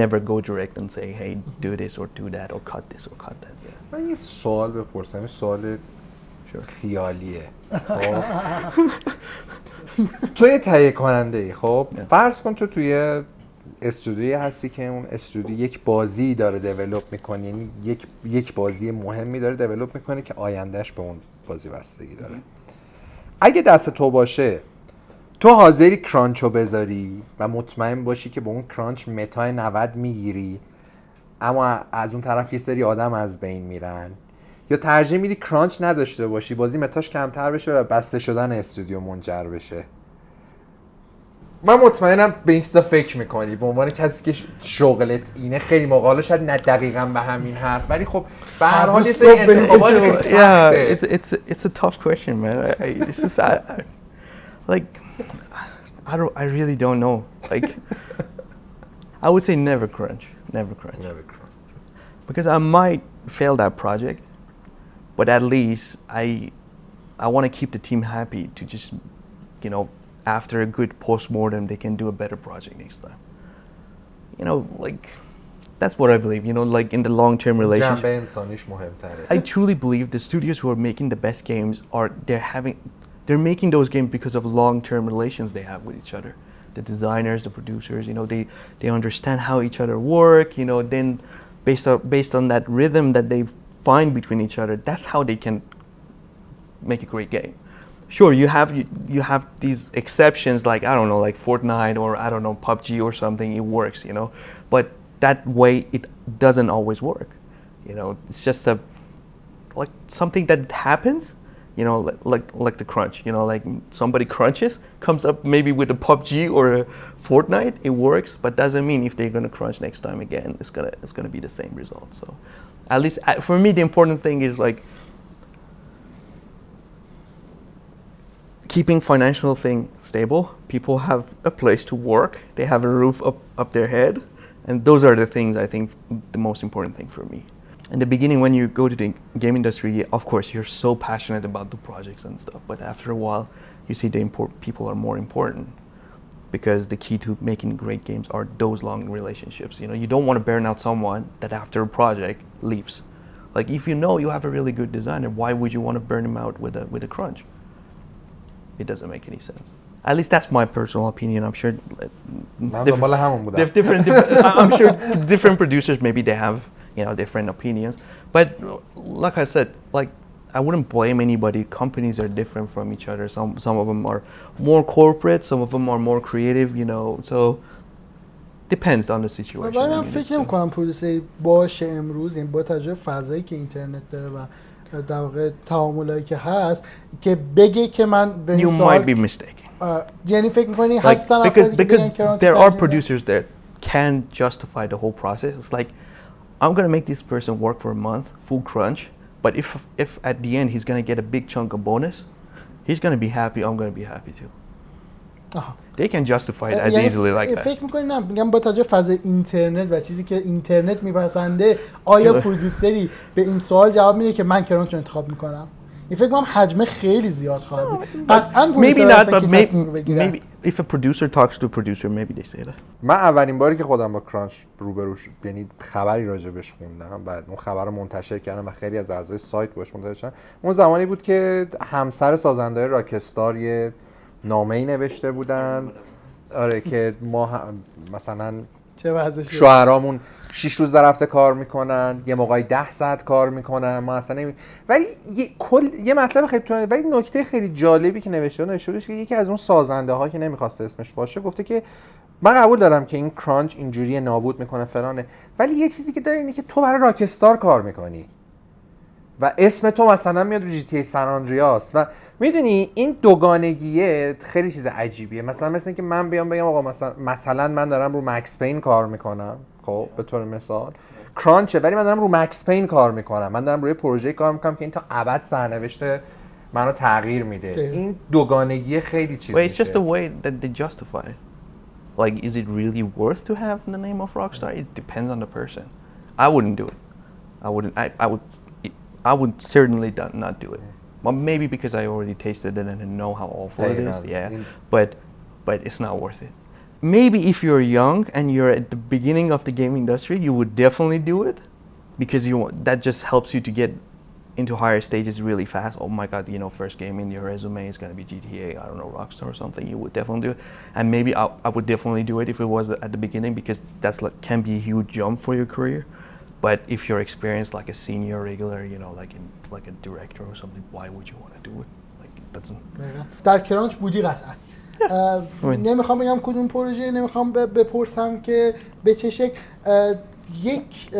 never go direct and say, hey, do this or do that or cut this or cut that. Yeah. من یه سوال بپرسم، یه سوال خیالیه. تو یه تهیه کننده ای، خب فرض کن تو توی استودیویی هستی که اون استودیو یک بازی داره دیولپ میکنه، یعنی یک بازی مهمی داره دیولپ میکنه که آیندهش به اون بازی بستگی داره. اگه دست تو باشه، تو حاضری کرانچو بذاری و مطمئن باشی که با اون کرانچ متای 90 میگیری، اما از اون طرف یه سری آدم از بین میرن، یا ترجیح میدی کرانچ نداشته باشی، بازی متاش کمتر بشه و بسته شدن استودیو منجر بشه؟ من مطمئنم به این چیزا فکر میکنی به عنوان کسی که شغلت اینه. خیلی موقع حالا شاید نه دقیقاً به همین حرف، ولی خب به هر حال یه سری انتخابات خیلی سخته. Yeah, it's a tough question, man. It's just like I really don't know. Like I would say never crunch. Because I might fail that project, but at least I want to keep the team happy to just, after a good post-mortem, they can do a better project next time. Like, that's what I believe, like in the long-term relationship. جنبه انسانیش مهمتره. I truly believe the studios who are making the best games they're making those games because of long-term relations they have with each other. The designers, the producers, they understand how each other work, then based on that rhythm that they find between each other, that's how they can make a great game. Sure, you have these exceptions like, I don't know, like Fortnite or I don't know, PUBG or something, it works, but that way it doesn't always work. It's just like something that happens, like the crunch, like somebody crunches, comes up maybe with a PUBG or a Fortnite, it works, but doesn't mean if they're gonna crunch next time again, it's gonna be the same result. So, at least for me, the important thing is like keeping financial thing stable. People have a place to work, they have a roof up their head, and those are the things I think the most important thing for me. In the beginning, when you go to the game industry, of course, you're so passionate about the projects and stuff. But after a while, you see people are more important, because the key to making great games are those long relationships. You don't want to burn out someone that after a project leaves. Like if you know you have a really good designer, why would you want to burn him out with a crunch? It doesn't make any sense. At least that's my personal opinion. I'm sure I'm sure different producers, maybe they have different opinions, but like I said, like I wouldn't blame anybody. Companies are different from each other. Some of them are more corporate, some of them are more creative, so depends on the situation. ولی من فکر نمی‌کنم پرودوسری باشه امروز، یعنی با توجه فضایی که اینترنت داره و در واقع تعاملایی که هست، که بگه که من به این سوال You might be mistaken. یعنی فکر می‌کنی هستن افرادی که بگن کرانچ there are producers that can justify the whole process. It's like I'm going to make this person work for a month, full crunch, but if at the end he's going to get a big chunk of bonus, he's going to be happy, I'm going to be happy too. They can justify it as easily like that. فکر می‌کنی نه، میگم با توجه فضای اینترنت و چیزی که اینترنت میپسنده، آیا پرودوسری به این سوال جواب میده که من کرانچ رو انتخاب میکنم؟ این فکر کنم حجم خیلی زیاد خواهد بود. قطعاً maybe not, but maybe if a producer talks to a producer, maybe they say that. من اولین باری که خودم با کرانچ روبروش، یعنی خبری راجبش خوندم، بعد اون خبر رو منتشر کردم و خیلی از اعضای سایت باش منتشر شدن، اون زمانی بود که همسر سازنده راکستار یه نامه‌ای نوشته بودن، آره، که ما مثلا شوهرامون 6 روز در هفته کار میکنن، یه موقعی 10 ساعت کار میکنن، ما اصلا ولی یه مطلب خیلی طولانی، ولی نکته خیلی جالبی که نوشته بودش که یکی از اون سازنده ها که نمیخواسته اسمش باشه گفته که من قبول دارم که این کرانچ اینجوری نابود میکنه فلانه، ولی یه چیزی که داره اینه که تو برای راکستار کار میکنی و اسم تو مثلا میاد رو جی تی ای سن آندریاس و میدونی این دوگانگیه خیلی چیز عجیبیه. مثلا اینکه من بیام بگم آقا مثلا من دارم رو مکس پین کار میکنم، خب به طور مثال کرانچه، ولی من دارم رو مکس پین کار میکنم، من دارم روی پروژه کار میکنم که این تا ابد سرنوشت منو تغییر میده. این دوگانگی خیلی چیز میشه. It's just the way that they justify it. Like, is it really worth to have the name of Rockstar? It depends on the person. I wouldn't do it. I would certainly not do it. Well, maybe because I already tasted it and I know how awful it is. Yeah, but it's not worth it. Maybe if you're young and you're at the beginning of the game industry, you would definitely do it because that just helps you to get into higher stages really fast. Oh my God, you know, first game in your resume is going to be GTA, I don't know, Rockstar or something. You would definitely do it. And maybe I would definitely do it if it was at the beginning, because that's like can be a huge jump for your career. But if you're experienced like a senior regular, you know, like a director or something, why would you want to do it? Like it doesn't. در کرانچ بودی قطعا. نمیخوام بگم کدوم پروژه، نمیخوام بپرسم که به چه شکل. یک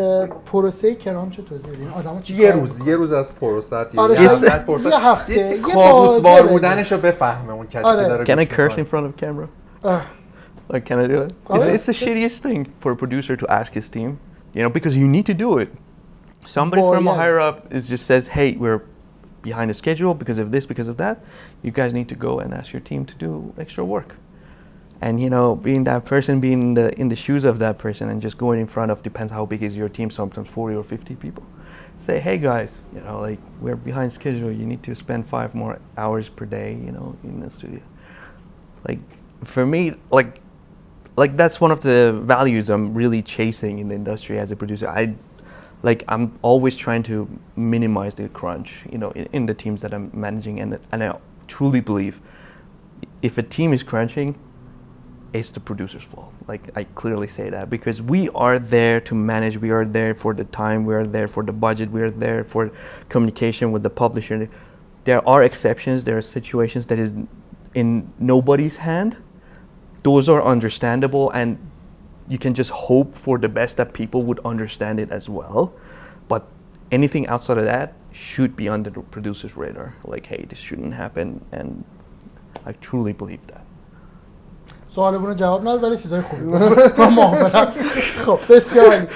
پروسه کرانچ رو توضیح بدین. آدم‌ها یه روز از پروسه یه هفته یه کابوسوار بودنشو بفهمه اون کسی که داره. Can I curse in front of camera? Like, can I do it? It's the shittiest thing for a producer to ask his team, you know, because you need to do it. Somebody from a higher up just says, hey, we're behind the schedule because of this, because of that. You guys need to go and ask your team to do extra work. And you know, being that person, being in the shoes of that person, and just going in front of, depends how big is your team, sometimes 40 or 50 people. Say, hey guys, you know, like we're behind schedule. You need to spend 5 more hours per day, you know, in the studio. Like for me, like that's one of the values I'm really chasing in the industry as a producer. I'm always trying to minimize the crunch, you know, in the teams that I'm managing, and I truly believe if a team is crunching, it's the producer's fault. Like I clearly say that, because we are there to manage, we are there for the time, we are there for the budget, we are there for communication with the publisher. There are exceptions, there are situations that is in nobody's hand. Those are understandable, and you can just hope for the best that people would understand it as well. But anything outside of that should be under the producer's radar. Like, hey, this shouldn't happen, and I truly believe that. سوالمون رو جواب نداد ولی چیزای خوبی بود. من موافقم. خب بسیار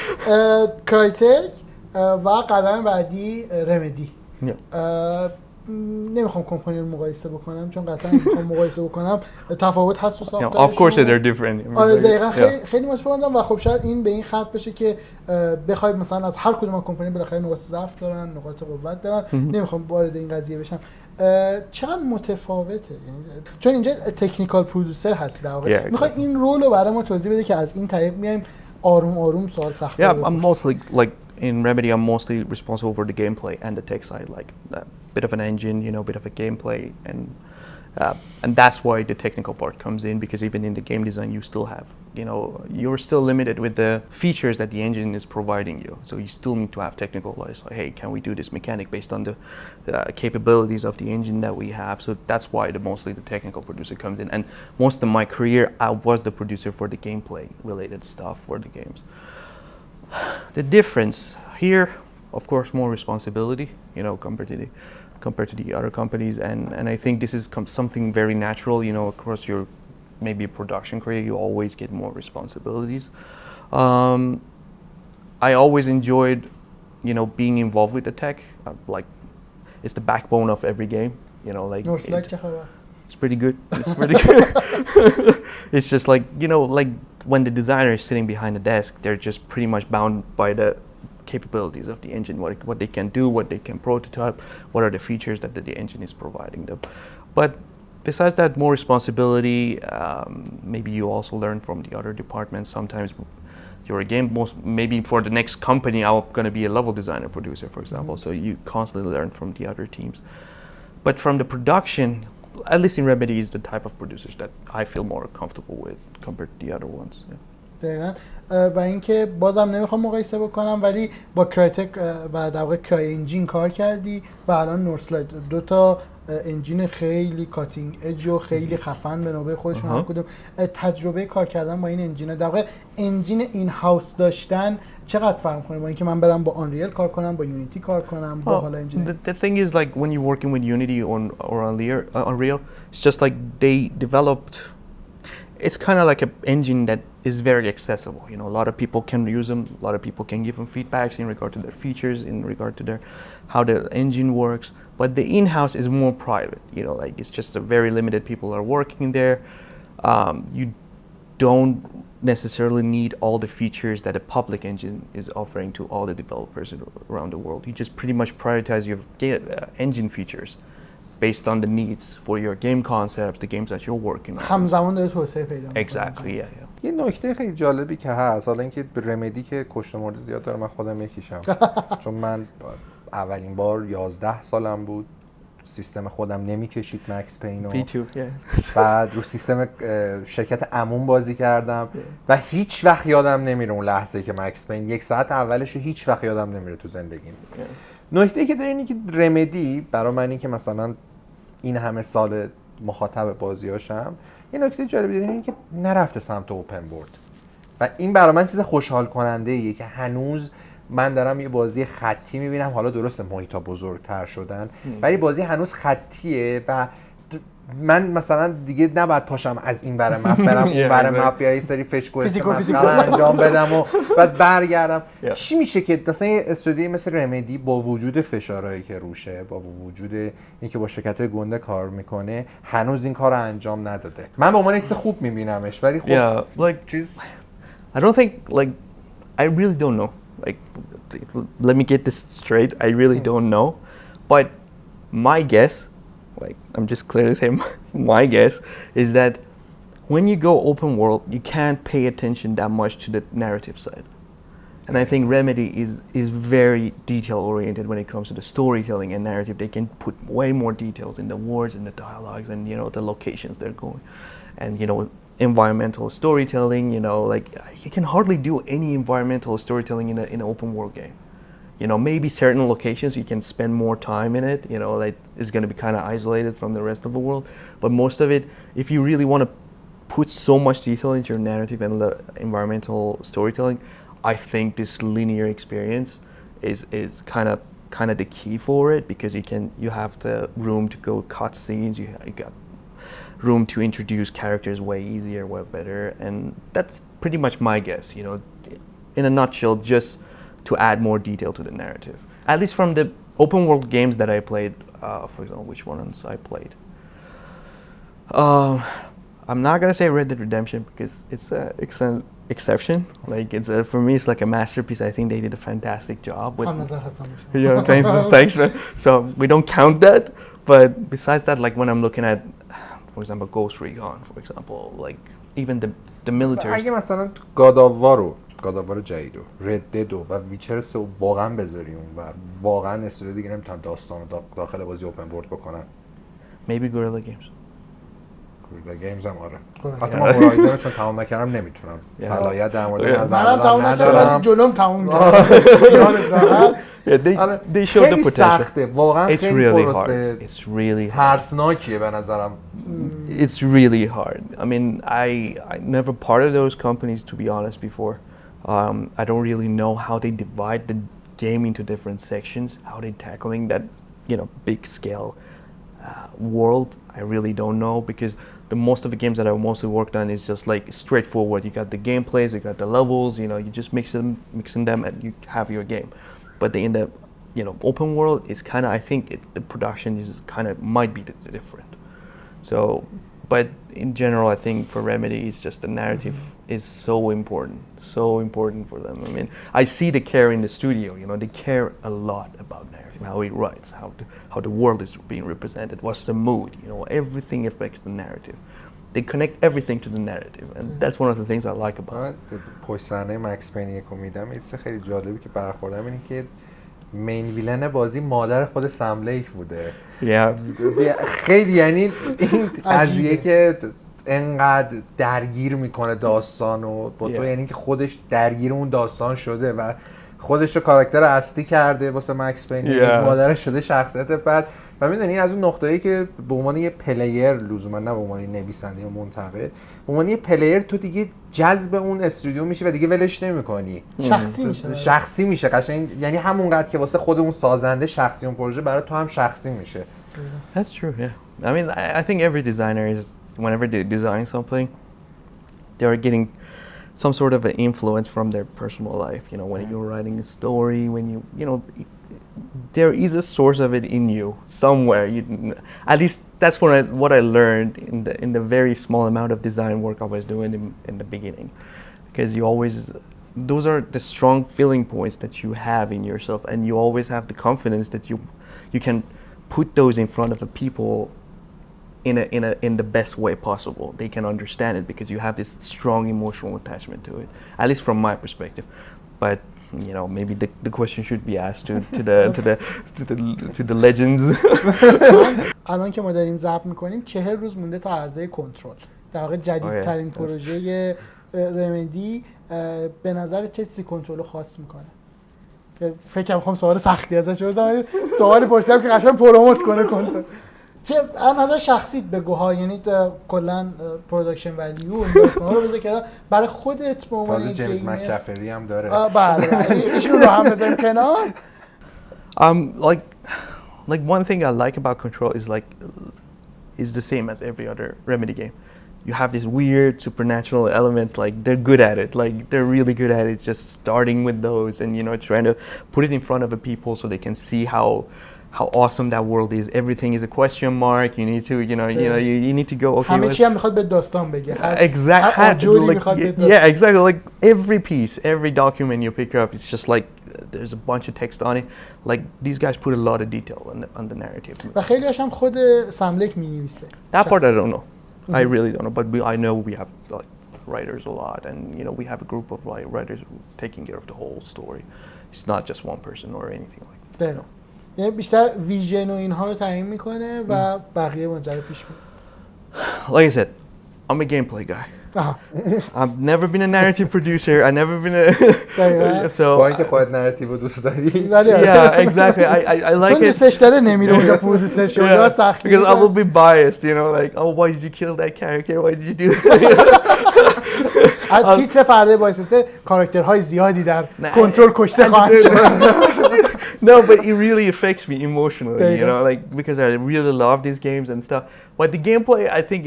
کرایتک و قدم بعدی رمدی. نمیخوام کمپانی رو مقایسه بکنم، چون قطعا میخوام مقایسه بکنم تفاوت هست تو ساختارشون. Of course they're different. آره دقیقاً خیلی متفاوتم و خب شاید این به این خط بشه که بخواید مثلا از هر کدوم کمپانی بالاخره نقاط ضعف دارن، نقاط قوت دارن. نمیخوام وارد این قضیه بشم. چقدر متفاوته، یعنی چون اینجا تکنیکال پرودوسر هستی در واقع. میخوای این رول رو برای ما توضیح بده که از این طریق میایم آروم آروم سوال سخت رو I'm mostly like in Remedy, I'm mostly responsible for the gameplay and the tech side, like a bit of an engine, you know, a bit of a gameplay, and that's why the technical part comes in, because even in the game design you still have, you know, you're still limited with the features that the engine is providing you. So you still need to have technical knowledge, like, hey, can we do this mechanic based on the capabilities of the engine that we have? So that's why mostly the technical producer comes in. And most of my career, I was the producer for the gameplay related stuff for the games. The difference here, of course, more responsibility, you know, compared to the other companies, and I think this is something very natural, you know, across your maybe production career, you always get more responsibilities. I always enjoyed, you know, being involved with the tech, like it's the backbone of every game, you know, like it's pretty good. It's pretty good. It's just like, you know, like when the designer is sitting behind the desk, they're just pretty much bound by the capabilities of the engine, what they can do, what they can prototype, what are the features that the engine is providing them. But besides that, more responsibility, maybe you also learn from the other departments. Sometimes you're a game, maybe for the next company, I'm going to be a level designer producer, for example, so you constantly learn from the other teams. But from the production, at least in Remedy, is the type of producers that I feel more comfortable with compared to the other ones. Yeah. دقیقاً. و اینکه بازم نمیخوام مقایسه بکنم، ولی با کرایتک و در واقع کرای انجین کار کردی و الان نورسلاید، دو تا انجین خیلی کاتینگ اج و خیلی خفن به نوبه خودشون هر کدوم. تجربه کار کردن با این انجینه، در واقع انجین این هاوس داشتن چقدر فرق می‌کنه با اینکه من برم با آنریل کار کنم، با یونیتی کار کنم، با حالا انجین. The thing is, like when you're working with Unity or Unreal, it's just like they developed. It's kind of like an engine that is very accessible. You know, a lot of people can use them. A lot of people can give them feedbacks in regard to their features, in regard to their how the engine works. But the in-house is more private. You know, like it's just a very limited people are working there. You don't necessarily need all the features that a public engine is offering to all the developers around the world. You just pretty much prioritize your engine features based on the needs for your game concepts, the games that you're working on. همزمان داره توسعه پیدا می‌کنه. Exactly, yeah. یه نکته خیلی جالبی که هست، حالا اینکه رمدی که کشت و مرد زیاد داره، من خودم یکیشم. چون من اولین بار 11 سالم بود، سیستم خودم نمیکشید مکس پینو. Me too, yeah. بعد رو سیستم شرکت عموم بازی کردم و هیچ وقت یادم نمیره اون لحظه که مکس پین 1 ساعت اولش هیچ وقت یادم نمیره تو زندگیم. نکته که داره اینه که رمدی برای منی که مثلا این همه سال مخاطب بازیاشم، یه نکته جالبی داره اینه که نرفته سمت اوپن ورلد و این برای من چیز خوشحال کننده ایه که هنوز من دارم یه بازی خطی میبینم. حالا درسته محیطا بزرگتر شدن ولی بازی هنوز خطیه و من مثلا دیگه نباید پاشم از این ور مپ برم اون ور مپ یا یه سری فچ مثلا انجام بدم و بعد برگردم. چی میشه که مثلا یه استودیوی مثل رمدی با وجود فشارهایی که روشه، با وجود اینکه با شرکت‌های گنده کار میکنه، هنوز این کارو انجام نداده؟ من به عنوان چیز خوب میبینمش ولی خب Yeah, like I don't think like I really don't know. Like let me get this straight. I really don't know. But my guess, like I'm just clearly saying my guess is that when you go open world, you can't pay attention that much to the narrative side. And I think Remedy is very detail oriented when it comes to the storytelling and narrative. They can put way more details in the words and the dialogues and you know the locations they're going, and you know environmental storytelling. You know, like you can hardly do any environmental storytelling in an open world game. You know, maybe certain locations you can spend more time in it. You know, like it's going to be kind of isolated from the rest of the world. But most of it, if you really want to put so much detail into your narrative and the environmental storytelling, I think this linear experience is kind of the key for it, because you have the room to go cut scenes, you got room to introduce characters way easier, way better, and that's pretty much my guess. You know, in a nutshell, just to add more detail to the narrative. At least from the open world games that I played, for example, which ones I played. I'm not gonna say Red Dead Redemption because it's an exception. Like for me, it's like a masterpiece. I think they did a fantastic job with. Yeah, thanks, man. So we don't count that. But besides that, like when I'm looking at, for example, Ghost Recon, for example, like even the military. اگه مثلا گاداوار جدیدو، رددو و ویچر 3 واقعا بذاری اون و واقعا استودیو دیگه نمیتونن داستانو داخل بازی اوپن ورلد بکنن. Maybe Guerrilla Games. گوریلا گیمز هم آره. حتی من هورایزن چون تمام نکردم نمیتونم صلاحیت در مورد نظر دادن ندارم. جلوم تموم کردم. They showed the potential. سخته واقعا، خیلی پروسه It's really ترسناکیه به نظرم. It's really hard. I mean, I never part of those companies, to be honest, before. I don't really know how they divide the game into different sections, how they tackling that, you know, big scale world. I really don't know, because the most of the games that I mostly worked on is just like straightforward. You got the gameplays, you got the levels, you know, you just mixing them and you have your game. But in the, you know, open world is kind of, I think the production is kind of might be different. So, but in general, I think for Remedy, it's just the narrative is so important for them. I mean, I see the care in the studio. You know, they care a lot about narrative, how it writes, how the world is being represented, what's the mood. You know, everything affects the narrative. They connect everything to the narrative, and that's one of the things I like about it. پشت صحنه مکس پین یکو میدم، یه چیز خیلی جالبی که برخوردم اینه که مین ویلن بازی مادر خود سم لیک بوده. خیلی یعنی این قضیه که انقدر درگیر میکنه داستان و با تو، یعنی که خودش درگیر اون داستان شده و خودش رو کاراکتر اصلی کرده واسه مکس پین، مادرش شده شخصیت بعد. و میدونی از اون نقطه‌ای که به عنوان یه پلیر، لزوما نه به عنوان نویسنده یا منتقد، به عنوان یه پلیر تو دیگه جذب اون استودیو میشی و دیگه ولش نمی‌کنی. شخصی میشه قشنگ، یعنی همونقدر که واسه خود اون سازنده شخصی اون پروژه، برای تو هم شخصی میشه. That's true, yeah. I mean, I think every designer is, whenever they design something, they're getting some sort of an influence from their personal life. You know, when you're writing a story, when you know, there is a source of it in you somewhere. At least that's what I learned in the very small amount of design work I was doing in the beginning, because you always, those are the strong feeling points that you have in yourself, and you always have the confidence that you can put those in front of the people in the best way possible. They can understand it because you have this strong emotional attachment to it, at least from my perspective. But you know, maybe the question should be asked to the legends. الان که ما داریم ضبط میکنیم 40 روز مونده تا عرضه کنترل. در واقع جدیدترین پروژه رمدی. به نظر چه چیزی کنترل رو خاص میکنه؟ فکر می‌کنم سوال سختی ازش بپرسم. سوالی پرسیدم که قشنگ پروموت کنه کنترل. چه از نظر شخصیت بگو ها، یعنی کلا پروداکشن ولیو اون داستانا رو بذار کنار برای خودت به عنوان یک جیمز مک‌کفری هم داره. بله ایشون رو هم بذاریم کنار. Like one thing I like about Control is the same as every other Remedy game. You have these weird supernatural elements, like they're good at it, like they're really good at it, just starting with those and, you know, trying to put it in front of the people so they can see how awesome that world is. Everything is a question mark. You need to, you need to go, okay. همه چی هم میخواد به داستان بگه. Exactly. Yeah, exactly. Like every piece, every document you pick up, it's just like there's a bunch of text on it. Like these guys put a lot of detail on the narrative. و خیلی هاشم خود سملک مینویسه. That part I don't know. I really don't know, but I know we have like writers a lot, and you know we have a group of like writers taking care of the whole story. It's not just one person or anything like that. دقیقاً. یعنی بیشتر ویژن و اینها رو تعیین میکنه و بقیه ماجرا پیش میره. Like I said, I'm a gameplay guy. I've never been a narrative producer. I've never been a so. با اینکه خودت نراتیو رو دوست داری. Yeah, exactly. I like it. چون دوستش داره نمیره اونجا پرودوسر شه اونجا سختی. Because I will be biased, you know, like, oh, why did you kill that character? Why did you do that? از تیتر فردا بایستر کاراکترهای زیادی در کنترل کشته خواهند شد. No, but it really affects me emotionally, you know, like because I really love these games and stuff. But the gameplay, I think,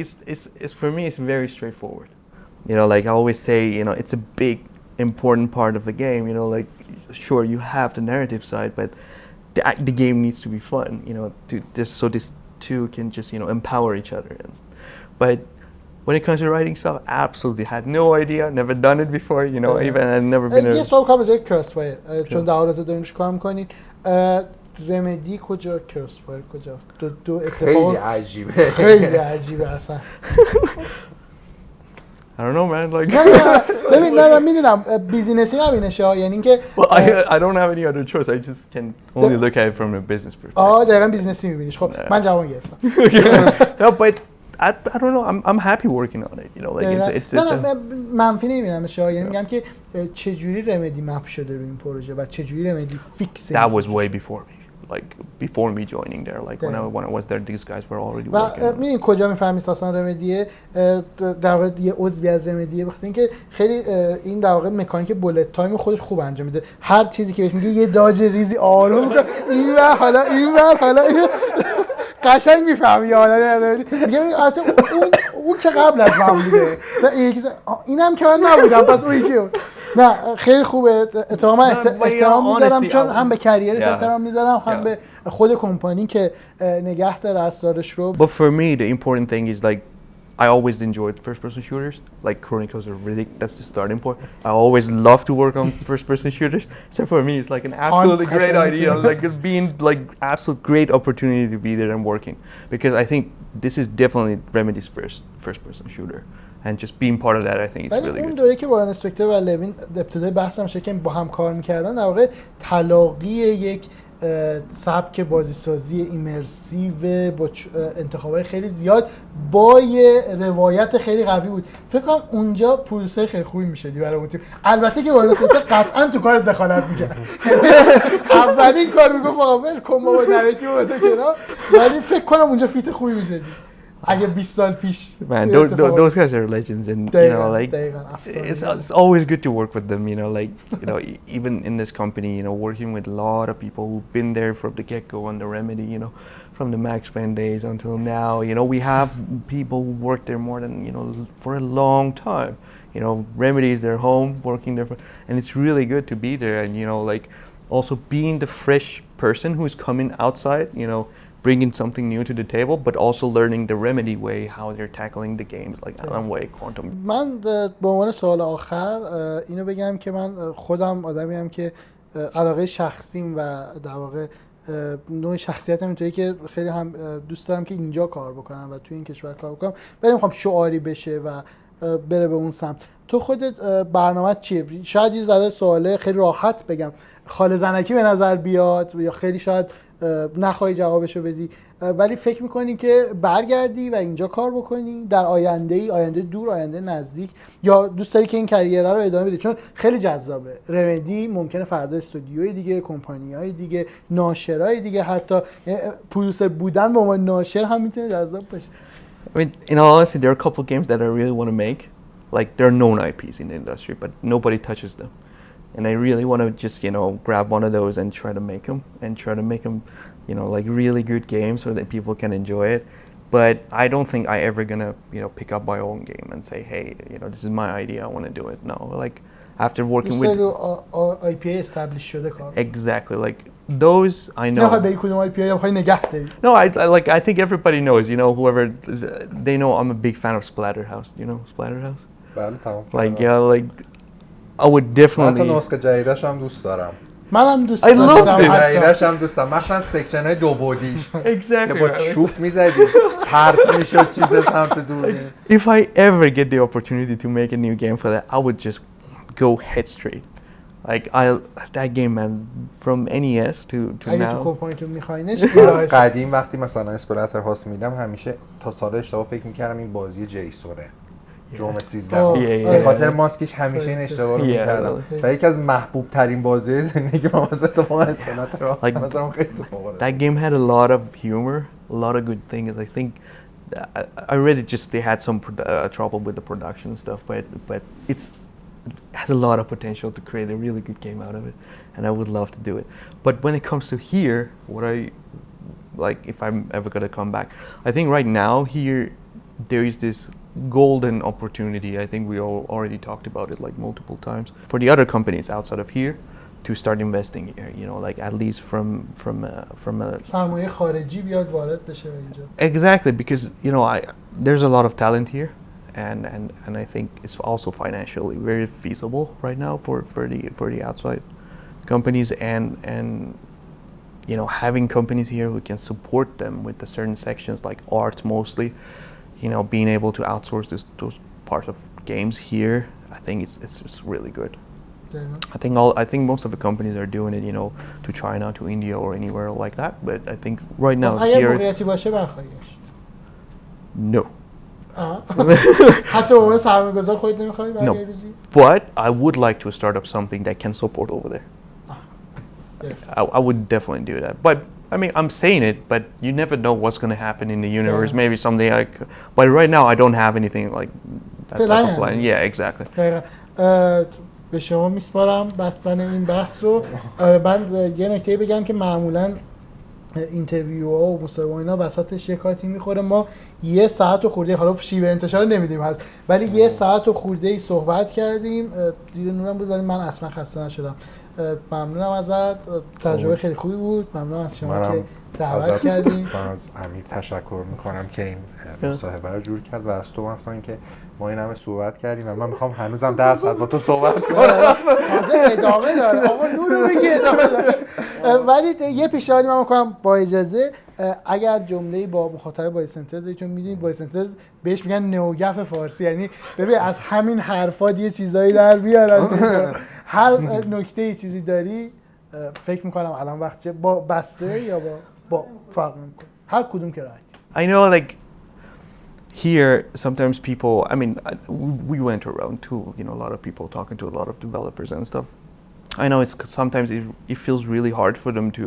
is for me, it's very straightforward. You know, like I always say, you know, it's a big, important part of the game. You know, like sure you have the narrative side, but the game needs to be fun. You know, so these two can just empower each other. But when it comes to writing stuff, absolutely had no idea, never done it before. You know, even I've never been. یه سوال کنم راجع به کراسفایر، چون در حال حاضر داریم کار می‌کنین. رمدی کجا، کراسفایر کجا؟ دو اتفاق خیلی عجیبه. خیلی عجیبه اصلا. I don't know, man. Like. ببین من میدونم بیزینسی نبینشه ها، یعنی اینکه Well, I don't have any other choice. I just can only look at it from a business perspective. دقیقاً بیزینسی میبینیش. خب من جواب گرفتم. No, but I don't know. I'm happy working on it. You know, like it's نه منفی نمیبینمش ها، یعنی میگم که چه جوری رمدی مپ شده روی این پروژه و چه جوری رمدی فیکس. That was way before me. Like before me joining there, like when I was there, these guys were already working. و میدونی کجا میفهمی اساسا رمدیه؟ در واقع یه عضوی از رمدیه، بخاطر اینکه خیلی این در واقع مکانیک بولت تایم خودش خوب انجام میده. هر چیزی که بهش میگه یه داج ریزی آروم اینور حالا قشنگ میفهمی آدم میگه اصلا اون که قبل از من بوده، اینم که من نبودم پس اون یکی بود. نه خیلی خوبه، اتفاقا احترام میذارم چون هم به کریرت احترام میذارم هم به خود کمپانی که نگه داره اسرارش رو. But for me the important thing is like I always enjoyed first-person shooters. Like Chronicles are really, that's the starting point. I always love to work on first-person shooters. So for me, it's like an absolutely great idea, like being like absolute great opportunity to be there and working. Because I think this is definitely Remedy's first-person shooter. And just being part of that, I think it's really good. اون دوره که با انسپکتر و لوین ابتدای بحثم شد که با هم کار می‌کردن، در واقع تلاقی یک سبک بازیسازی ایمرسیو با انتخابای خیلی زیاد با یه روایت خیلی قوی بود. فکر کنم اونجا پرودوسر خیلی خوبی میشدی برای اون تیم. البته که وارد سوتا قطعا تو کار دخالت می‌کرد. اولین کار میگفت آقا ول کن بابا نراتیو واسه کنار، ولی فکر کنم اونجا فیت خوبی میشدی. اگه 20 سال پیش. Man, those guys are legends, and you know, like it's always good to work with them. You know, like even in this company, working with a lot of people who've been there from the get-go on the Remedy. From the Max Payne days until now. We have people who work there more than for a long time. Remedy is their home, working there, and it's really good to be there. And like also being the fresh person who's coming outside. Bringing something new to the table, but also learning the Remedy way, how they're tackling the games, like Alan Wake, Quantum. من به عنوان سوال آخر اینو بگم که من خودم آدمیم که علاقه شخصیم و در واقع نوع شخصیتم اینطوریه که خیلی هم دوست دارم که اینجا کار بکنم و توی این کشور کار بکنم، ولی میخوام شعاری بشه و بره به اون سمت. تو خودت برنامه‌ت چیه؟ شاید یه ذره سواله خیلی راحت بگم خاله زنکی به نظر بیاد یا خیلی شاید نخواهی جوابشو بدی، ولی فکر میکنی که برگردی و اینجا کار بکنی در آینده دور، آینده نزدیک، یا دوست داری که این کریره رو ادامه بدی؟ چون خیلی جذابه. رمدی ممکنه فردا استودیوی دیگه، کمپانی‌های دیگه، ناشرای دیگه، حتی پرودوسر بودن به عنوان ناشر هم میتونه جذاب باشه. I mean, in all honesty, there are a couple games that I really want to make. Like, they're known IPs in the industry, but nobody touches them. And I really want to just, grab one of those and try to make them, like really good games so that people can enjoy it. But I don't think I ever gonna, pick up my own game and say, hey, this is my idea, I want to do it. No, like after working with IPA established شده کار. Exactly, like those I know. نخوای به کدوم IPA بخوای نگه داری. No, I think everybody knows, whoever they know I'm a big fan of Splatterhouse. Do you know Splatterhouse? بله تمام. Like I would definitely. من نسخه جدیدش هم دوست دارم. منم دوست I love دارم. it. جدیدش هم دوست دارم. مثلا سکشن های دو بعدیش که Exactly. با چوب میزدی پرت میشد چیز سمت دوربین. If I ever get the opportunity to make a new game for that, I would just go head straight. Like that game, man, from NES to اگه تو now. کمپانیتون میخواینش قدیم وقتی مثلا اسپلاتر هاست میدم همیشه تا سال اشتباه فکر میکردم این بازی جیسوره. جرم 13 به خاطر ماسکش همیشه این اشتباه رو میکردم و یکی از محبوب ترین بازی زندگی من واسه اتفاقا اسپلاتر هاست. مثلا خیلی خوبه. That game had a lot of humor, a lot of good things. I think I read it just they had some trouble with the production and stuff, but it has a lot of potential to create a really good game out of it, and I would love to do it. But when it comes to here, what I like, if I'm ever gonna come back, I think right now here there is this golden opportunity. I think we all already talked about it like multiple times for the other companies outside of here to start investing here, like at least from a سرمایه خارجی بیاد وارد بشه اینجا. Exactly, because there's a lot of talent here, and I think it's also financially very feasible right now for the outside companies, and having companies here who can support them with the certain sections like art mostly, being able to outsource those parts of games here, I think it's just really good. I think most of the companies are doing it, to China, to India, or anywhere like that. But I think right now اگر موقعیتی باشه برخواهی گشت. No. حتی به سرمایه‌گذار خودت نمیخوای برگردی؟ But I would like to start up something that can support over there. I would definitely do that. But I mean, I'm saying it, but you never know what's going to happen in the universe. Maybe someday but right now I don't have anything like that type of plan. Yeah, exactly. به شما میسپارم بستن این بحث رو. من یه نکته بگم که معمولاً اینترویو ها و مصاحبه اینا وسطش یکاتی میخوره. ما 1 ساعت و خورده، حالا شیوه انتشار نمیدیم هست، ولی 1 ساعت و خورده ای صحبت کردیم. زیر نورم بود ولی من اصلا خسته نشدم. ممنونم ازت، تجربه خیلی خوبی بود. ممنونم از شما که دعوت کردیم. من از امیر تشکر میکنم که این مصاحبه رو جور کرد و از تو مثلا که ما این همه صحبت کردیم و من میخوام هنوزم 10 ساعت با تو صحبت کنم. تازه ادامه داره آقا، نورو بگی ادامه داره. ولی یه پیشنهادی من میکنم با اجازه، اگر جمله‌ای با مخاطب وایس سنتر داری، چون میدونید وایس سنتر بهش میگن نوگف فارسی، یعنی ببین از همین حرفات یه چیزایی در بیارن. هر نکته چیزی داری فکر میکنم الان وقت با بسته یا با فرق میکنه، هر کدوم که راحتی. I know, like here sometimes people, I mean, we went around too, a lot of people talking to a lot of developers and stuff. I know sometimes it feels really hard for them to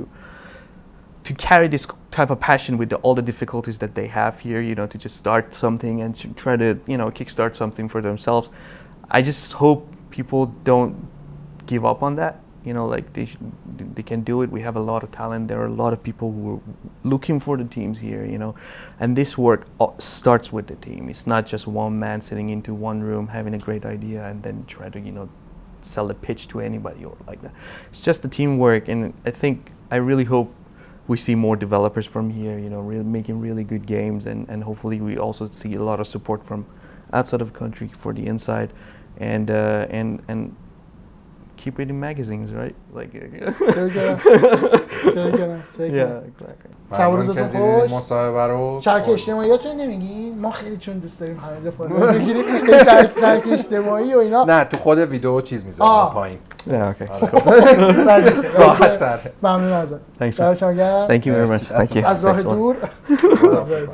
carry this type of passion with all the difficulties that they have here, to just start something and to try to, kickstart something for themselves. I just hope people don't give up on that. Like they can do it. We have a lot of talent. There are a lot of people who are looking for the teams here, and this work starts with the team. It's not just one man sitting into one room having a great idea and then try to, sell a pitch to anybody or like that. It's just the teamwork, and I really hope we see more developers from here, really making really good games, and hopefully we also see a lot of support from outside of the country for the inside, and keep reading magazines, right? Like. exactly. ممنون شب که روزتون دیدید خوش. مصاحبه رو. شبکه اجتماعیاتون نمیگین؟ ما خیلی چون دوست داریم همه جا فالو بگیریم. شبکه اجتماعی و اینا. نه تو خود ویدیو چیز میذارم پایین. Yeah, okay. راحت تر. ممنون ازت. Thanks, man. دمت گرم. Thank you very much. Thank you. از راه Thanks a lot. دور. خدا حافظ.